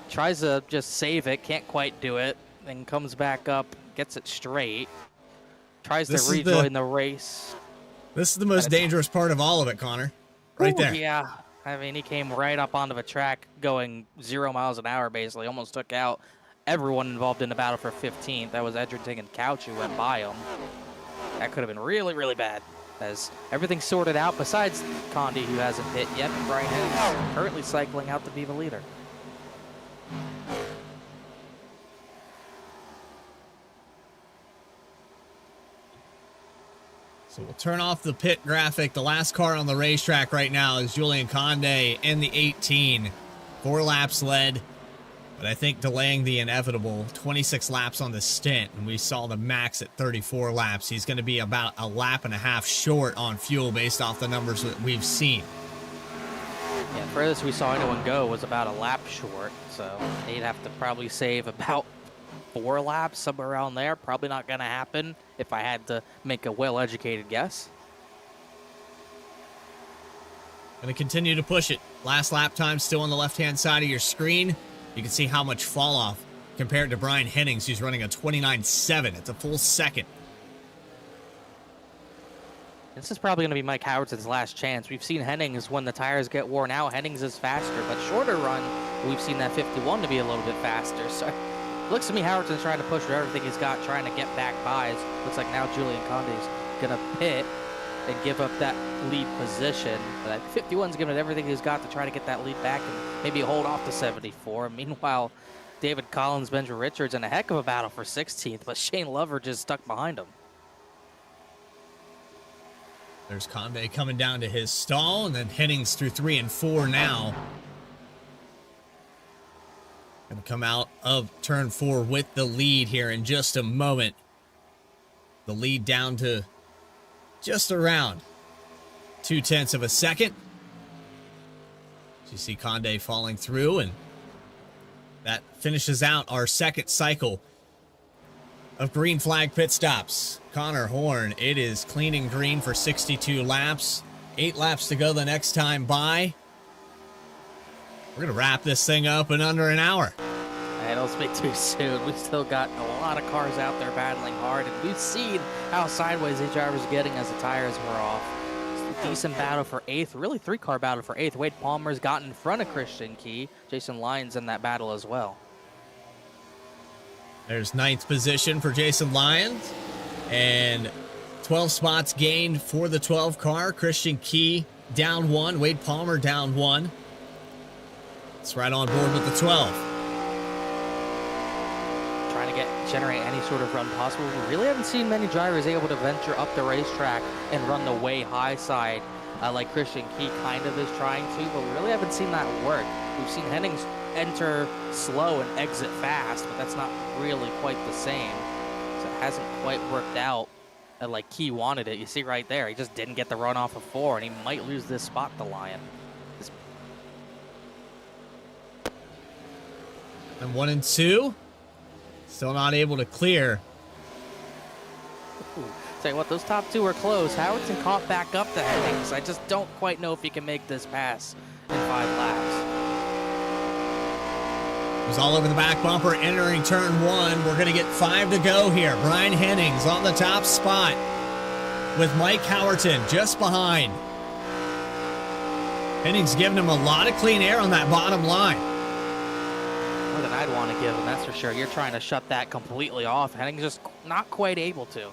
Tries to just save it, can't quite do it. Then comes back up, gets it straight. Tries to rejoin the race. This is the most dangerous part of all of it, Connor. Right there. Yeah. I mean, he came right up onto the track going 0 miles an hour, basically. Almost took out everyone involved in the battle for 15th. That was Edrington and Couch who went by him. That could have been really, really bad. As everything's sorted out, besides Condi, who hasn't hit yet, and Brian Hennings currently cycling out to be the leader. So we'll turn off the pit graphic. The last car on the racetrack right now is Julian Conde in the 18. 4 laps led. But I think delaying the inevitable, 26 laps on the stint, and we saw the max at 34 laps. He's going to be about a lap and a half short on fuel based off the numbers that we've seen. Yeah, furthest we saw anyone go was about a lap short, so he'd have to probably save about 4 laps, somewhere around there. Probably not going to happen if I had to make a well-educated guess. Going to continue to push it. Last lap time still on the left-hand side of your screen. You can see how much fall off compared to Brian Hennings, who's running a 29.7. It's a full second. This is probably going to be Mike Howard's last chance. We've seen Hennings, when the tires get worn out, Hennings is faster, but shorter run, we've seen that 51 to be a little bit faster. So looks to me Howard's trying to push for everything he's got, trying to get back buys. Looks like now Julian Conde's going to pit and give up that lead position. But 51's giving it everything he's got to try to get that lead back and maybe hold off to 74. Meanwhile, David Collins, Benjamin Richards in a heck of a battle for 16th, but Shane Lover just stuck behind him. There's Conde coming down to his stall, and then Hennings through 3 and 4 now. Going to come out of turn 4 with the lead here in just a moment. The lead down to just around 0.2 of a second. You see Conde falling through, and that finishes out our second cycle of green flag pit stops. Connor Horn, it is clean and green for 62 laps. 8 laps to go the next time by. We're going to wrap this thing up in under an hour. Don't be too soon. We've still got a lot of cars out there battling hard, and we've seen how sideways these drivers are getting as the tires wear off. It's a decent battle for 8th, really 3-car battle for 8th. Wade Palmer's got in front of Christian Key. Jason Lyons in that battle as well. There's 9th position for Jason Lyons, and 12 spots gained for the 12 car. Christian Key down 1, Wade Palmer down 1. It's right on board with the 12. Trying to generate any sort of run possible. We really haven't seen many drivers able to venture up the racetrack and run the way high side like Christian Key kind of is trying to, but we really haven't seen that work. We've seen Hennings enter slow and exit fast, but that's not really quite the same. So it hasn't quite worked out like Key wanted it. You see right there, he just didn't get the run off of 4, and he might lose this spot to Lyon. And 1 and 2. Still not able to clear. Tell you what, those top 2 are close. Howardson caught back up to Hennings. I just don't quite know if he can make this pass in 5 laps. It was all over the back bumper entering turn 1. We're going to get 5 to go here. Brian Hennings on the top spot with Mike Howardson just behind. Hennings giving him a lot of clean air on that bottom line. More than I'd want to give him, that's for sure. You're trying to shut that completely off. Hennings just not quite able to.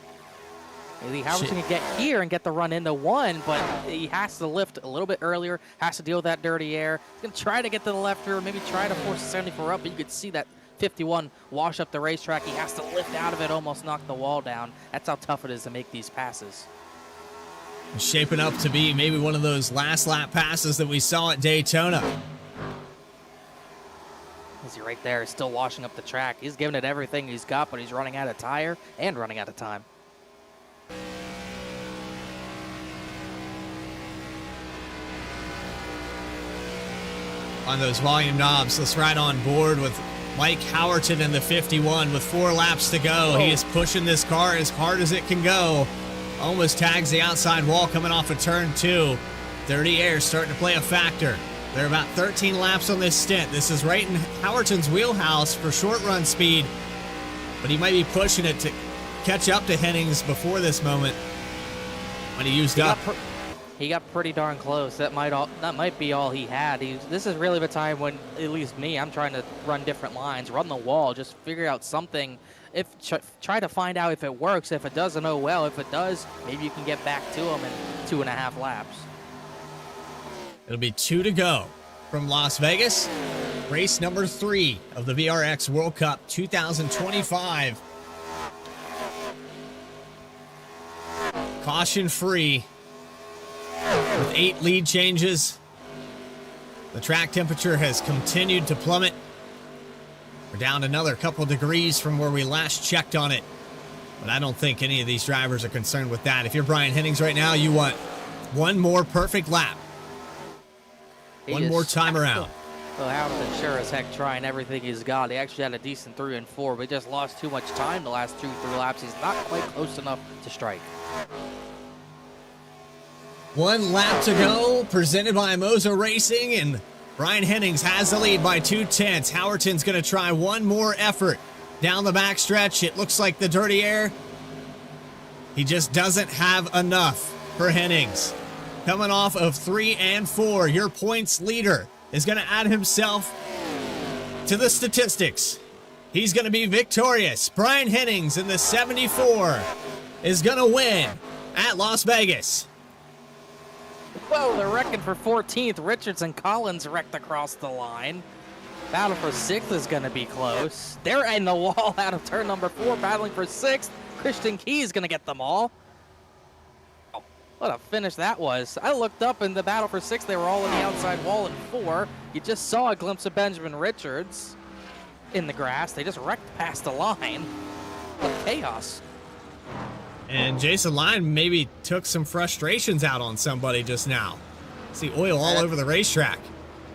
Maybe Howardson can get here and get the run into 1, but he has to lift a little bit earlier, has to deal with that dirty air. He's going to try to get to the left rear, maybe try to force the 74 up, but you could see that 51 wash up the racetrack. He has to lift out of it, almost knock the wall down. That's how tough it is to make these passes. It's shaping up to be maybe one of those last lap passes that we saw at Daytona. Is he right there, still washing up the track. He's giving it everything he's got, but he's running out of tire and running out of time. On those volume knobs, let's ride on board with Mike Howardson in the 51 with 4 laps to go. He is pushing this car as hard as it can go. Almost tags the outside wall coming off of turn 2. Dirty air starting to play a factor. There are about 13 laps on this stint. This is right in Howerton's wheelhouse for short run speed, but he might be pushing it to catch up to Hennings before this moment when he used up. He got pretty darn close. That might be all he had. This is really the time when, at least me, I'm trying to run different lines, run the wall, just figure out something. Try to find out if it works. If it doesn't, oh well. If it does, maybe you can get back to him in 2.5 laps. It'll be 2 to go from Las Vegas. Race number 3 of the VRX World Cup 2025. Caution free with 8 lead changes. The track temperature has continued to plummet. We're down another couple degrees from where we last checked on it. But I don't think any of these drivers are concerned with that. If you're Brian Hennings right now, you want one more perfect lap. One more time around. Well, Hamilton sure as heck trying everything he's got. He actually had a decent 3 and 4, but he just lost too much time the last 2-3 laps. He's not quite close enough to strike. 1 lap to go, presented by Moza Racing, and Brian Hennings has the lead by 2/10. Howerton's going to try one more effort down the backstretch. It looks like the dirty air. He just doesn't have enough for Hennings. Coming off of 3 and 4, your points leader is going to add himself to the statistics. He's going to be victorious. Brian Hennings in the 74 is going to win at Las Vegas. Whoa, they're wrecking for 14th. Richards and Collins wrecked across the line. Battle for 6th is going to be close. They're in the wall out of turn number 4, battling for 6th. Christian Key is going to get them all. Oh, what a finish that was. I looked up in the battle for 6th. They were all on the outside wall in 4. You just saw a glimpse of Benjamin Richards in the grass. They just wrecked past the line. What chaos. And Jason Lyon maybe took some frustrations out on somebody just now. See oil all over the racetrack.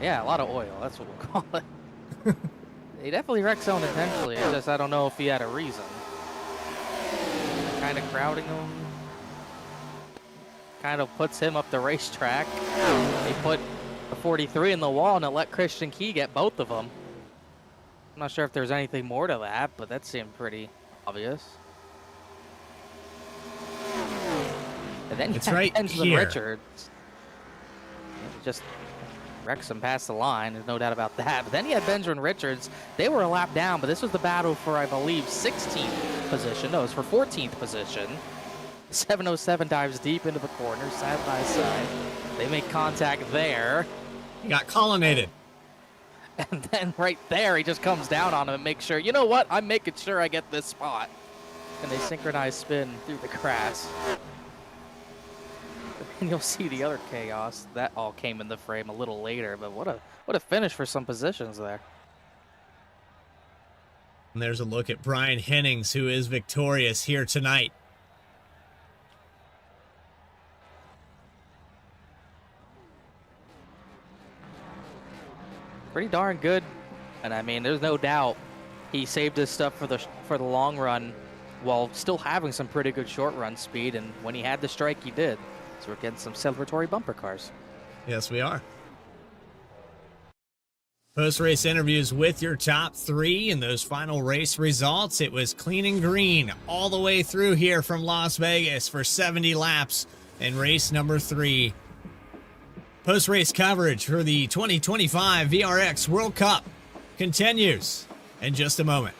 Yeah, a lot of oil. That's what we'll call it. He definitely wrecked someone intentionally. It's just I don't know if he had a reason. Kind of crowding him. Kind of puts him up the racetrack. They put a 43 in the wall and it let Christian Key get both of them. I'm not sure if there's anything more to that, but that seemed pretty obvious. And then it's right Benjamin here. Richards just wrecks him past the line. There's no doubt about that. But then he had Benjamin Richards. They were a lap down, but this was the battle for, I believe, 16th position. No, it was for 14th position. 707 dives deep into the corner, side by side. They make contact there. He got colonnaded. And then right there, he just comes down on him and makes sure, you know what? I'm making sure I get this spot. And they synchronize spin through the grass. And you'll see the other chaos. That all came in the frame a little later, but what a finish for some positions there. And there's a look at Brian Hennings, who is victorious here tonight. Pretty darn good. And I mean, there's no doubt he saved his stuff for the long run while still having some pretty good short run speed. And when he had the strike, he did. So we're getting some celebratory bumper cars. Yes, we are. Post-race interviews with your top 3 and those final race results. It was clean and green all the way through here from Las Vegas for 70 laps in race number 3. Post-race coverage for the 2025 VRX World Cup continues in just a moment.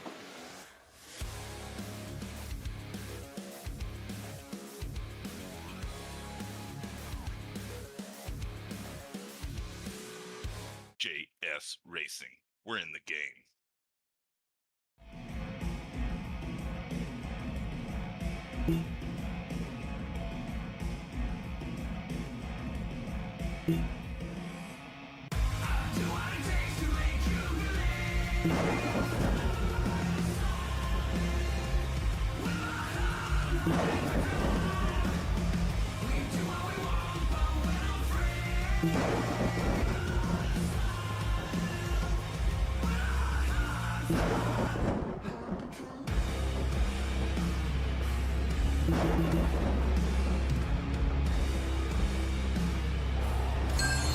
JS Racing. We're in the game.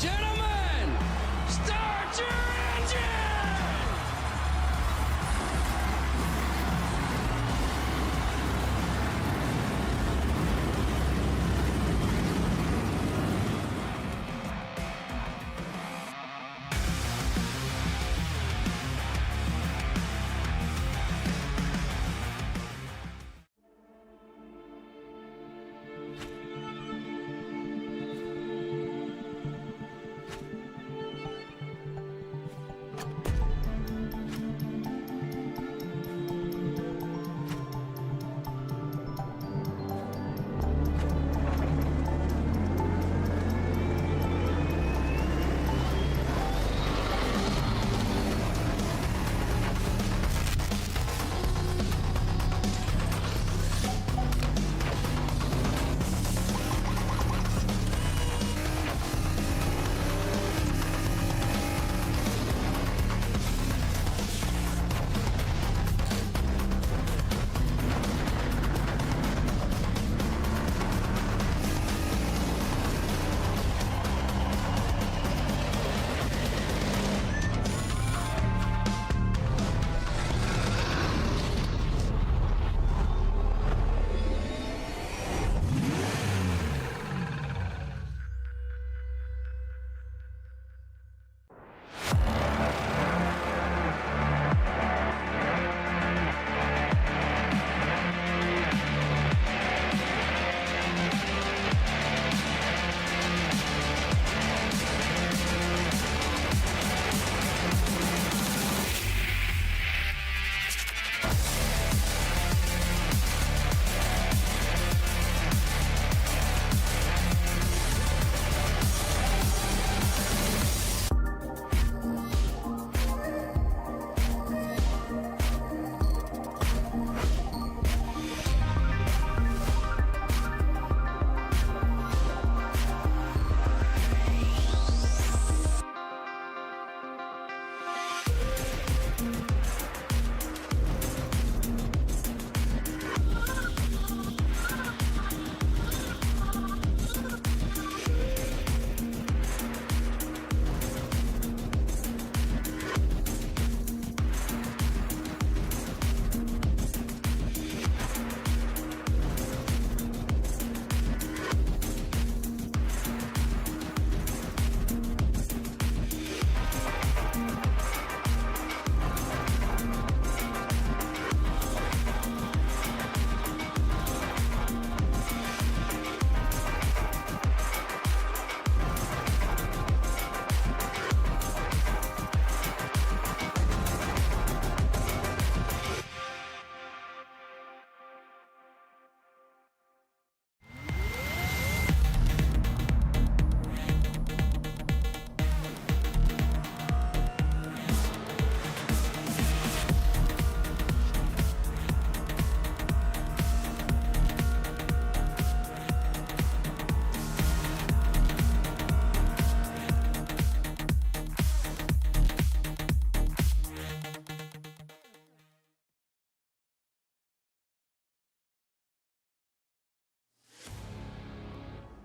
Gentlemen, start your engine!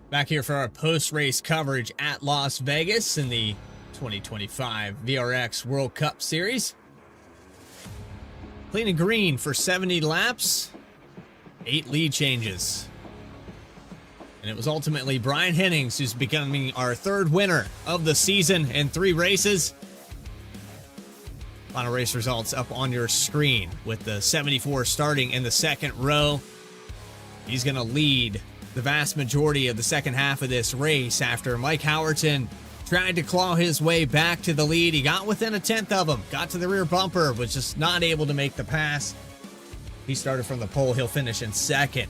Back here for our post-race coverage at Las Vegas in the 2025 VRX World Cup Series. Clean and green for 70 laps, 8 lead changes. And it was ultimately Brian Hennings who's becoming our third winner of the season in 3 races. Final race results up on your screen with the 74 starting in the second row. He's going to lead the vast majority of the second half of this race after Mike Howerton tried to claw his way back to the lead. He got within a tenth of him, got to the rear bumper, was just not able to make the pass. He started from the pole. He'll finish in second.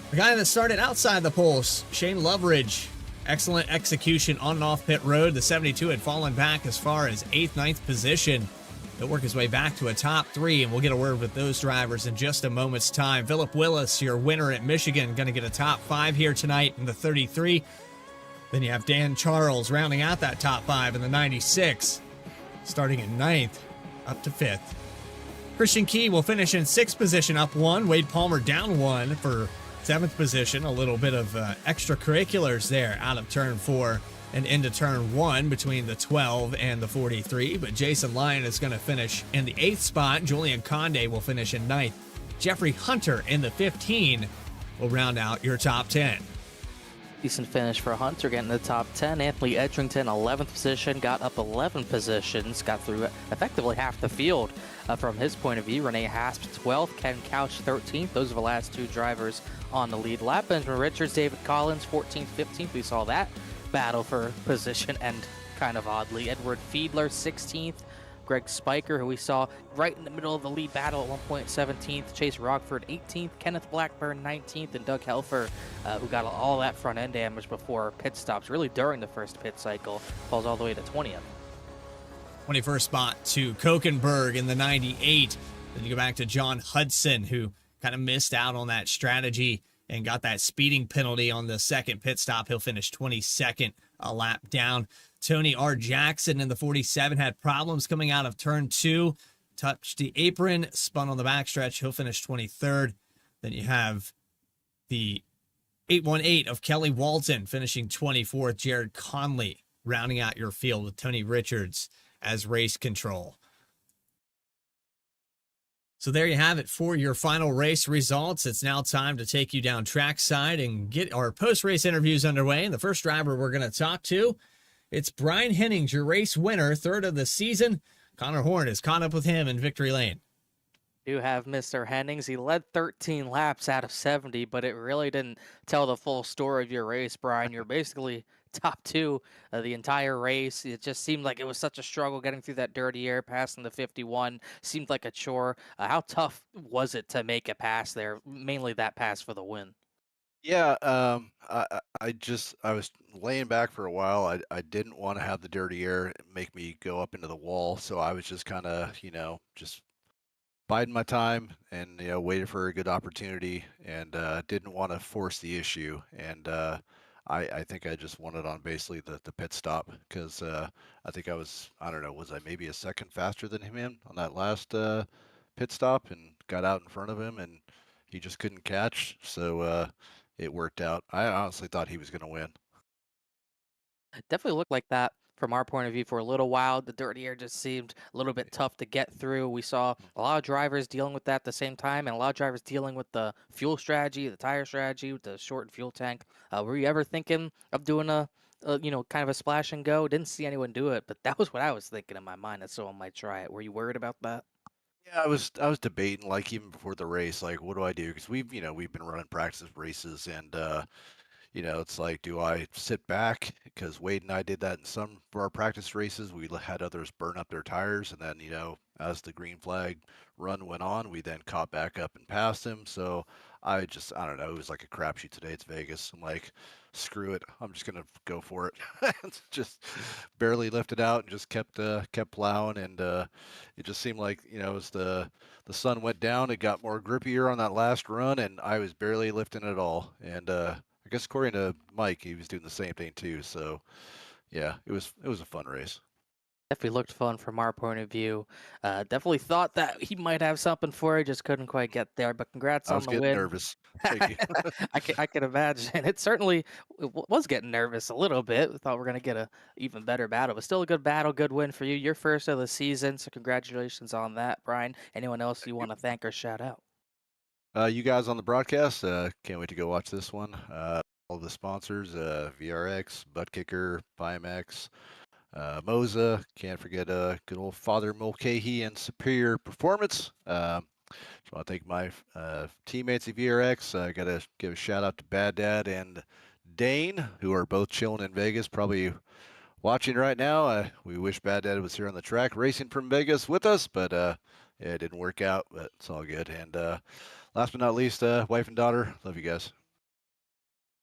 The guy that started outside the poles, Shane Loveridge, excellent execution on and off pit road. The 72 had fallen back as far as 8th, 9th position. He'll work his way back to a top 3, and we'll get a word with those drivers in just a moment's time. Phillip Willis, your winner at Michigan, going to get a top 5 here tonight in the 33. Then you have Dan Charles rounding out that top 5 in the 96, starting in 9th up to 5th. Christian Key will finish in 6th position, up 1. Wade Palmer down 1 for 7th position. A little bit of extracurriculars there out of turn 4 and into turn 1 between the 12 and the 43. But Jason Lyon is going to finish in the 8th spot. Julian Conde will finish in 9th. Jeffrey Hunter in the 15 will round out your top 10. Decent finish for Hunter, getting the top 10. Anthony Edrington, 11th position, got up 11 positions, got through effectively half the field from his point of view. Renee Hasp, 12th. Ken Couch, 13th. Those are the last 2 drivers on the lead lap. Benjamin Richards, David Collins, 14th, 15th. We saw that battle for position end kind of oddly. Edward Fiedler, 16th. Greg Spiker, who we saw right in the middle of the lead battle at one point, 17th. Chase Rockford, 18th. Kenneth Blackburn, 19th. And Doug Helfer, who got all that front end damage before pit stops, really during the first pit cycle, falls all the way to 20th. 21st spot to Kokenberg in the 98. Then you go back to John Hudson, who kind of missed out on that strategy and got that speeding penalty on the second pit stop. He'll finish 22nd, a lap down. Tony R. Jackson in the 47 had problems coming out of turn 2. Touched the apron, spun on the backstretch. He'll finish 23rd. Then you have the 818 of Kelly Walton finishing 24th. Jared Conley rounding out your field with Tony Richards as race control. So there you have it for your final race results. It's now time to take you down trackside and get our post-race interviews underway. And the first driver we're going to talk to, it's Brian Hennings, your race winner, 3rd of the season. Connor Horn has caught up with him in victory lane. Do have Mr. Hennings. He led 13 laps out of 70, but it really didn't tell the full story of your race, Brian. You're basically top 2 the entire race. It just seemed like it was such a struggle getting through that dirty air, passing the 51. Seemed like a chore. How tough was it to make a pass there? Mainly that pass for the win. Yeah, I was laying back for a while. I didn't want to have the dirty air make me go up into the wall, so I was just kind of, just biding my time and, waited for a good opportunity, and didn't want to force the issue. And I think I just wanted on basically the pit stop because I think I don't know, was I maybe a second faster than him on that last pit stop and got out in front of him, and he just couldn't catch. So it worked out. I honestly thought he was going to win. It definitely looked like that from our point of view for a little while. The dirty air just seemed a little bit tough to get through. We saw a lot of drivers dealing with that at the same time, and a lot of drivers dealing with the fuel strategy, the tire strategy, with the shortened fuel tank. Were you ever thinking of doing a kind of a splash and go? Didn't see anyone do it, but that was what I was thinking in my mind, that someone might try it. Were you worried about that? Yeah, I was debating, like, even before the race, like, what do I do? Because we've been running practice races, and it's like, do I sit back? Because Wade and I did that in some of our practice races. We had others burn up their tires, and then, as the green flag run went on, we then caught back up and passed him. So I don't know. It was like a crapshoot today. It's Vegas. I'm like, screw it. I'm just gonna go for it. Just barely lifted out and just kept plowing. And it just seemed like, as the sun went down, it got more grippier on that last run, and I was barely lifting at all. And I guess according to Mike, he was doing the same thing too. So yeah, it was a fun race. Definitely looked fun from our point of view. Definitely thought that he might have something for you, just couldn't quite get there. But congrats I on was the getting win. nervous. Thank you. I can imagine. It certainly was getting nervous a little bit. We thought we were gonna get a even better battle, but still a good battle, good win for you. Your first of the season, so congratulations on that, Brian. Anyone else you want to thank or shout out? You guys on the broadcast, can't wait to go watch this one. All the sponsors, VRX, Butt Kicker, Pimax, Moza, can't forget good old Father Mulcahy and Superior Performance. Just want to thank my teammates at VRX. I got to give a shout out to Bad Dad and Dane, who are both chilling in Vegas, probably watching right now. We wish Bad Dad was here on the track racing from Vegas with us, but yeah, it didn't work out, but it's all good. And last but not least, wife and daughter, love you guys.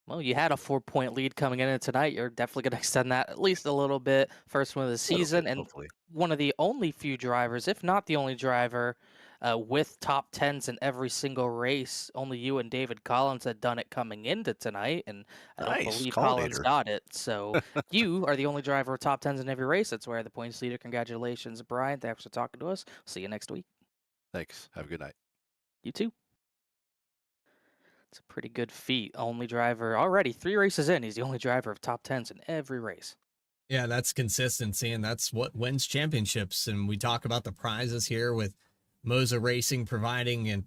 Well, you had a 4-point lead coming in tonight. You're definitely going to extend that at least a little bit. First win of the A little bit, season, and hopefully. one of the only few drivers, if not the only driver, with top tens in every single race. Only you and David Collins had done it coming into tonight, and I don't Nice, believe Collins Collinator. got it. So you are the only driver with top tens in every race. That's where the points leader. Congratulations, Brian. Thanks for talking to us. See you next week. Thanks. Have a good night. You too. It's a pretty good feat. Only driver already 3 races in. He's the only driver of top tens in every race. Yeah, that's consistency, and that's what wins championships. And we talk about the prizes here with Moza Racing providing and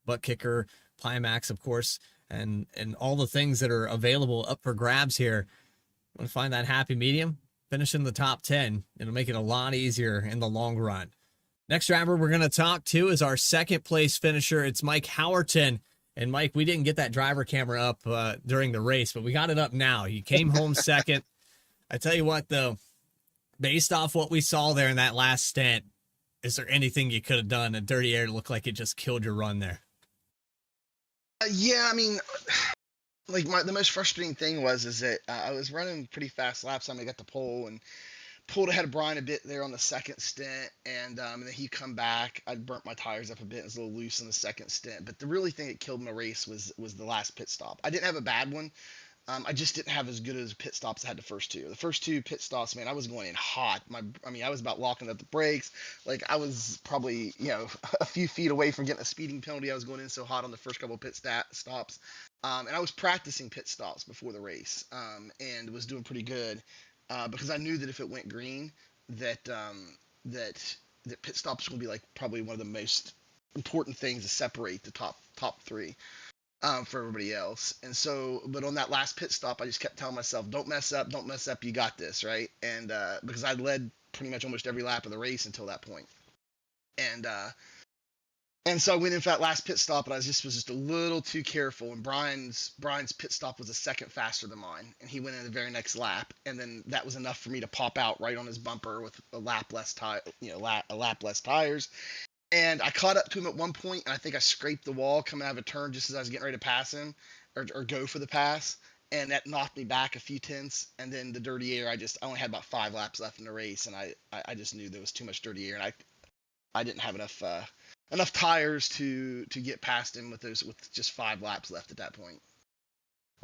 Butt Kicker, Climax, of course, and all the things that are available up for grabs here. Want to find that happy medium? Finish in the top 10. It'll make it a lot easier in the long run. Next driver we're going to talk to is our second place finisher. It's Mike Howerton. And Mike, we didn't get that driver camera up during the race, but we got it up now. He came home second. I tell you what, though, based off what we saw there in that last stint, is there anything you could have done? A dirty air looked like it just killed your run there. Yeah, I mean, like the most frustrating thing is that I was running pretty fast laps time I got the pole and pulled ahead of Brian a bit there on the second stint, and then he come back. I burnt my tires up a bit. It was a little loose on the second stint, but the really thing that killed my race was the last pit stop. I didn't have a bad one. I just didn't have as good as pit stops I had the first two. The first two pit stops, man, I was going in hot. I was about locking up the brakes. Like I was probably, a few feet away from getting a speeding penalty. I was going in so hot on the first couple of stops. And I was practicing pit stops before the race, and was doing pretty good, because I knew that if it went green, that that pit stops will be like probably one of the most important things to separate the top three, for everybody else. And so, but on that last pit stop, I just kept telling myself, don't mess up, don't mess up, you got this, right? And because I led pretty much almost every lap of the race until that point. And so I went in for that last pit stop, and was just a little too careful. And Brian's pit stop was a second faster than mine, and he went in the very next lap. And then that was enough for me to pop out right on his bumper with a lap less tires. And I caught up to him at one point, and I think I scraped the wall coming out of a turn just as I was getting ready to pass him, or go for the pass, and that knocked me back a few tenths. And then the dirty air, I only had about 5 laps left in the race, and I just knew there was too much dirty air, and I didn't have enough tires to get past him with just 5 laps left at that point.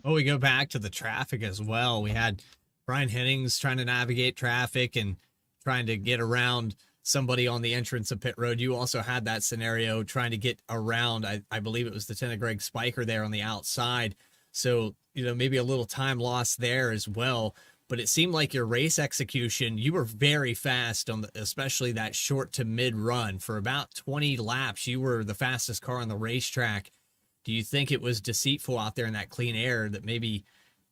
Well, we go back to the traffic as well. We had Brian Hennings trying to navigate traffic and trying to get around somebody on the entrance of pit road. You also had that scenario trying to get around, I believe it was Lieutenant Greg Spiker there on the outside. So, maybe a little time lost there as well. But it seemed like your race execution, you were very fast on especially that short to mid run. For about 20 laps, you were the fastest car on the racetrack. Do you think it was deceitful out there in that clean air that maybe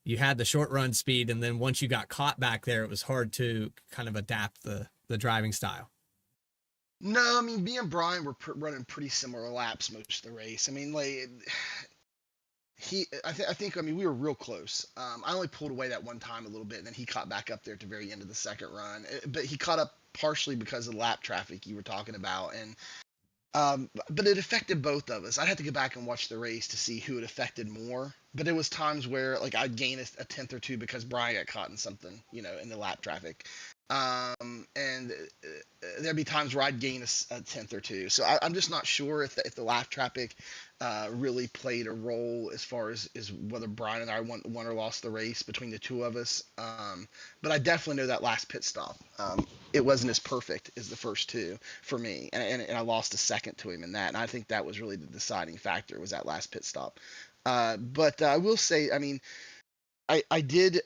you had the short run speed, and then once you got caught back there, it was hard to kind of adapt the driving style? No, I mean, me and Brian were running pretty similar laps most of the race. I mean, like I think, we were real close. I only pulled away that one time a little bit, and then he caught back up there at the very end of the second run. But he caught up partially because of the lap traffic you were talking about, and but it affected both of us. I'd have to go back and watch the race to see who it affected more. But there was times where like I'd gain a tenth or two because Brian got caught in something, in the lap traffic. And there'd be times where I'd gain a tenth or two. So I'm just not sure if the laugh traffic really played a role as far as whether Brian and I won or lost the race between the two of us. But I definitely know that last pit stop. It wasn't as perfect as the first two for me, and I lost a second to him in that. And I think that was really the deciding factor, was that last pit stop. But I will say, I mean, I did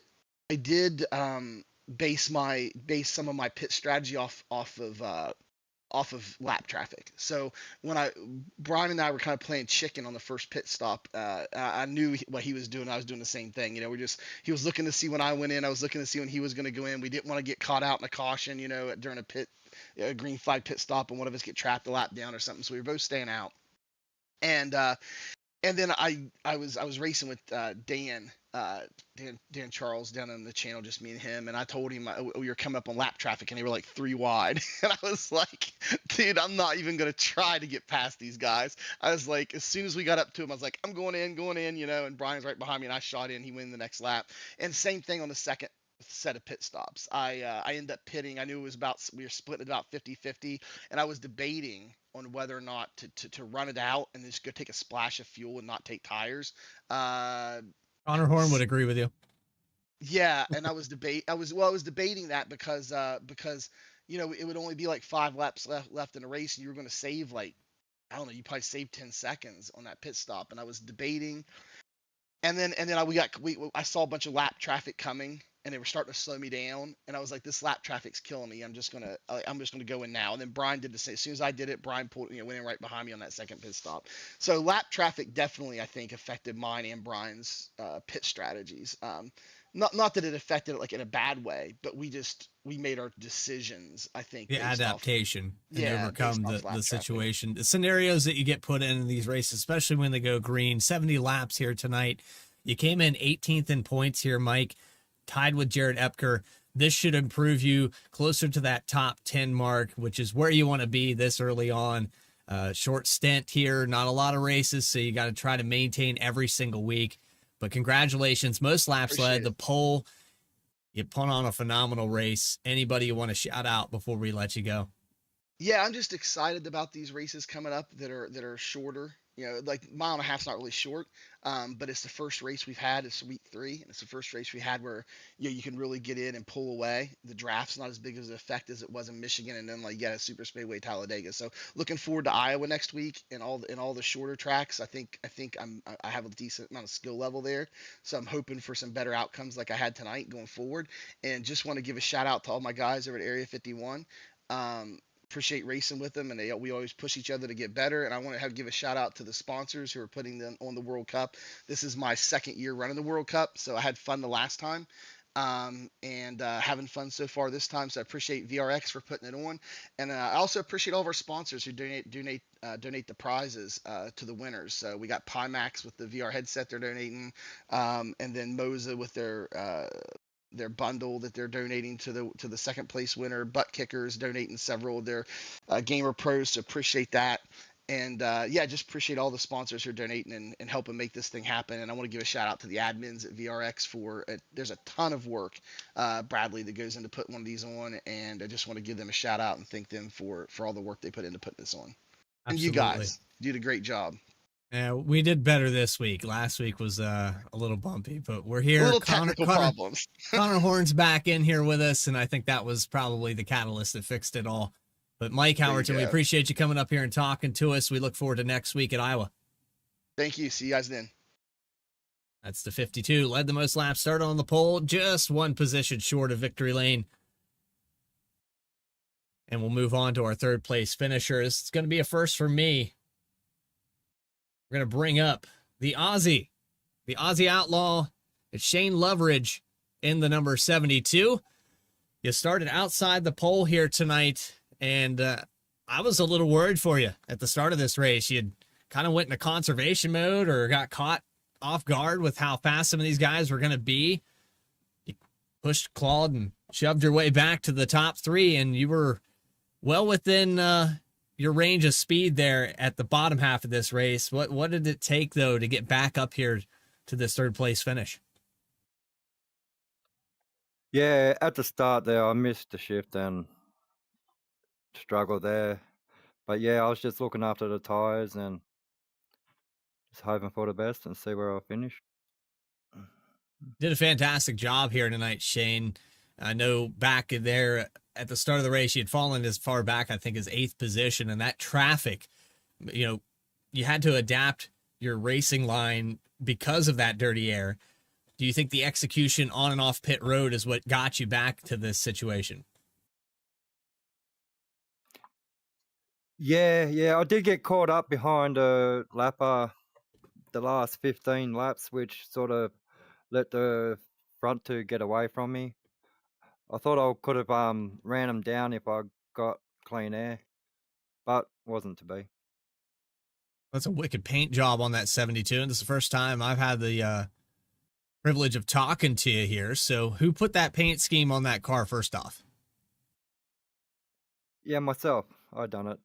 base some of my pit strategy off of lap traffic. So when Brian and I were kind of playing chicken on the first pit stop, I knew what he was doing. I was doing the same thing. You know, he was looking to see when I went in. I was looking to see when he was going to go in. We didn't want to get caught out in a caution, you know, during a green flag pit stop, and one of us get trapped a lap down or something. So we were both staying out. And then I was racing with Dan Charles down on the channel, just me and him, and I told him we were coming up on lap traffic and they were like 3 wide, and I was like, dude, I'm not even gonna try to get past these guys. I was like, as soon as we got up to him, I was like, I'm going in, you know, and Brian's right behind me, and I shot in. He went in the next lap, and same thing on the second set of pit stops. I ended up pitting. I knew it was we were splitting about 50-50, and I was debating on whether or not to run it out and just go take a splash of fuel and not take tires. Connor Horn would agree with you. Yeah, and I was debating that because you know, it would only be like 5 laps left in the race, and you were going to save, like, I don't know, you probably saved 10 seconds on that pit stop, and I was debating. And then I saw a bunch of lap traffic coming, and they were starting to slow me down, and I was like, this lap traffic's killing me. I'm just gonna go in now. And then Brian did the same. As soon as I did it, Brian went in right behind me on that second pit stop. So lap traffic definitely, I think, affected mine and Brian's pit strategies. Not that it affected it like in a bad way, but we made our decisions, I think, The adaptation and overcome the situation, the scenarios that you get put in these races, especially when they go green. 70 laps here tonight. You came in 18th in points here, Mike, tied with Jared Epker. This should improve you closer to that top 10 mark, which is where you want to be this early on. Short stint here, not a lot of races, so you got to try to maintain every single week. But congratulations, most laps led, the pole. You put on a phenomenal race. Anybody you want to shout out before we let you go? Yeah, I'm just excited about these races coming up that are shorter. You know, like mile and a half's not really short, but it's the first race we've had. It's week 3, and it's the first race we had where you can really get in and pull away. The draft's not as big of an effect as it was in Michigan, and then like Super Speedway Talladega. So looking forward to Iowa next week and all the shorter tracks. I think I have a decent amount of skill level there, so I'm hoping for some better outcomes like I had tonight going forward. And just want to give a shout out to all my guys over at Area 51. Appreciate racing with them, and we always push each other to get better. And I want to give a shout out to the sponsors who are putting them on the World Cup. This is my second year running the World Cup, so I had fun the last time, and having fun so far this time. So I appreciate VRX for putting it on, and I also appreciate all of our sponsors who donate the prizes to the winners. So we got Pimax with the VR headset they're donating, and then Moza with their bundle that they're donating to the second place winner. Butt Kickers donating several of their Gamer Pros, so appreciate that. And just appreciate all the sponsors who are donating and helping make this thing happen. And I want to give a shout out to the admins at VRX for there's a ton of work, Bradley, that goes into putting one of these on, and I just want to give them a shout out and thank them for all the work they put into putting this on. Absolutely. And you guys did a great job. Yeah, we did better this week. Last week was a little bumpy, but we're here. A little technical problems. Connor Horn's back in here with us, and I think that was probably the catalyst that fixed it all. But Mike Howerton, we appreciate you coming up here and talking to us. We look forward to next week at Iowa. Thank you. See you guys then. That's the 52. Led the most laps, started on the pole, just one position short of victory lane. And we'll move on to our third place finishers. It's going to be a first for me. We're going to bring up the Aussie Outlaw. It's Shane Loveridge in the number 72. You started outside the pole here tonight, and I was a little worried for you at the start of this race. You kind of went into conservation mode or got caught off guard with how fast some of these guys were going to be. You pushed, clawed, and shoved your way back to the top 3, and you were well within your range of speed there at the bottom half of this race. What did it take, though, to get back up here to this third place finish? Yeah, at the start there, I missed the shift and struggled there. But yeah, I was just looking after the tires and just hoping for the best and see where I finish. Did a fantastic job here tonight, Shane. I know back there at the start of the race, you had fallen as far back, I think, as 8th position, and that traffic, you had to adapt your racing line because of that dirty air. Do you think the execution on and off pit road is what got you back to this situation? Yeah, I did get caught up behind a lapper the last 15 laps, which sort of let the front two get away from me. I thought I could have ran them down if I got clean air, but wasn't to be. That's a wicked paint job on that 72, and this is the first time I've had the privilege of talking to you here. So who put that paint scheme on that car first off? Yeah, myself. I done it.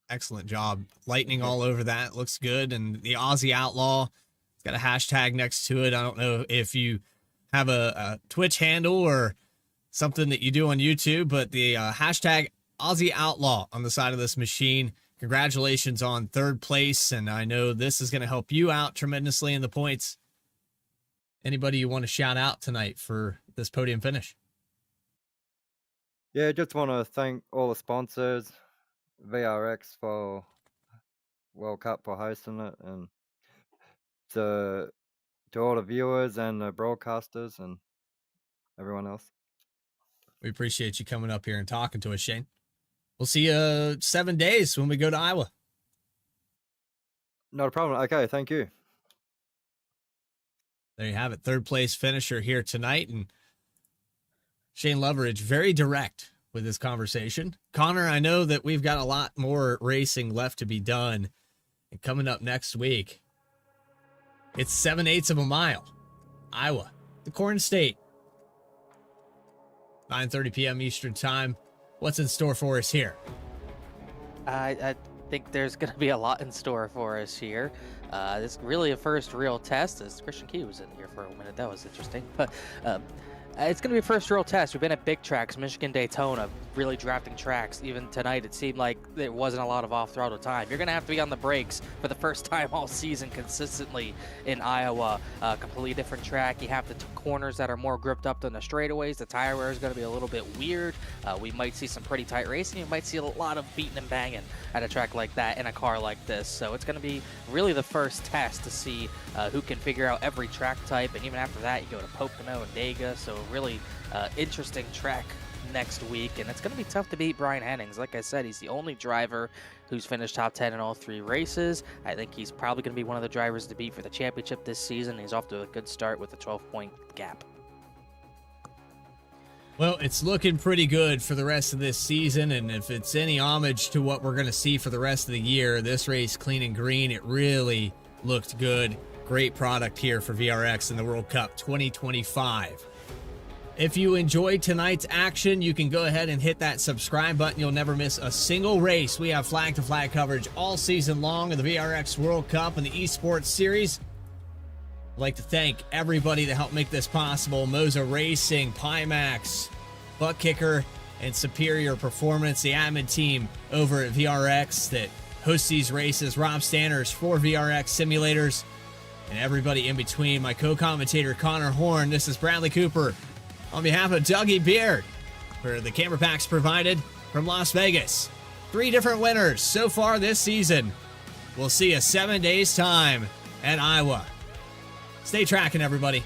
Excellent job. Lightning all over that. Looks good. And the Aussie Outlaw, it's got a hashtag next to it. I don't know if you have a Twitch handle or something that you do on YouTube, but the hashtag Aussie Outlaw on the side of this machine. Congratulations on 3rd place. And I know this is going to help you out tremendously in the points. Anybody you want to shout out tonight for this podium finish? Yeah, just want to thank all the sponsors, VRX for World Cup for hosting it, and to all the viewers and the broadcasters and everyone else. We appreciate you coming up here and talking to us, Shane. We'll see you 7 days when we go to Iowa. Not a problem. Okay, thank you. There you have it. 3rd place finisher here tonight. And Shane Loveridge, very direct with this conversation. Connor, I know that we've got a lot more racing left to be done. And coming up next week, it's 7/8 of a mile. Iowa, the Corn State. 9:30 p.m. Eastern time. What's in store for us here? I think there's going to be a lot in store for us here. This is really a first real test, as Christian Key was in here for a minute. That was interesting. But it's going to be a first real test. We've been at big tracks, Michigan, Daytona, really drafting tracks. Even tonight, it seemed like there wasn't a lot of off-throttle time. You're going to have to be on the brakes for the first time all season consistently in Iowa. Completely different track. You have the corners that are more gripped up than the straightaways. The tire wear is going to be a little bit weird. We might see some pretty tight racing. You might see a lot of beating and banging at a track like that in a car like this. So it's going to be really the first test to see who can figure out every track type. And even after that, you go to Pocono and Dega. So really interesting track next week, and it's going to be tough to beat Brian Hennings. Like I said, he's the only driver who's finished top 10 in all 3 races. I think he's probably going to be one of the drivers to beat for the championship this season. He's off to a good start with a 12-point gap. Well, it's looking pretty good for the rest of this season, and if it's any homage to what we're going to see for the rest of the year, this race, clean and green, it really looked good. Great product here for VRX in the World Cup 2025. If you enjoyed tonight's action, you can go ahead and hit that subscribe button. You'll never miss a single race. We have flag-to-flag coverage all season long of the VRX World Cup and the Esports Series. I'd like to thank everybody that helped make this possible. Moza Racing, Pimax, Butt Kicker, and Superior Performance, the admin team over at VRX that hosts these races. Rob Stanners for VRX Simulators, and everybody in between. My co-commentator, Connor Horn. This is Bradley Cooper. On behalf of Dougie Beard, for the camera packs provided from Las Vegas. 3 different winners so far this season. We'll see you 7 days' time at Iowa. Stay tracking, everybody.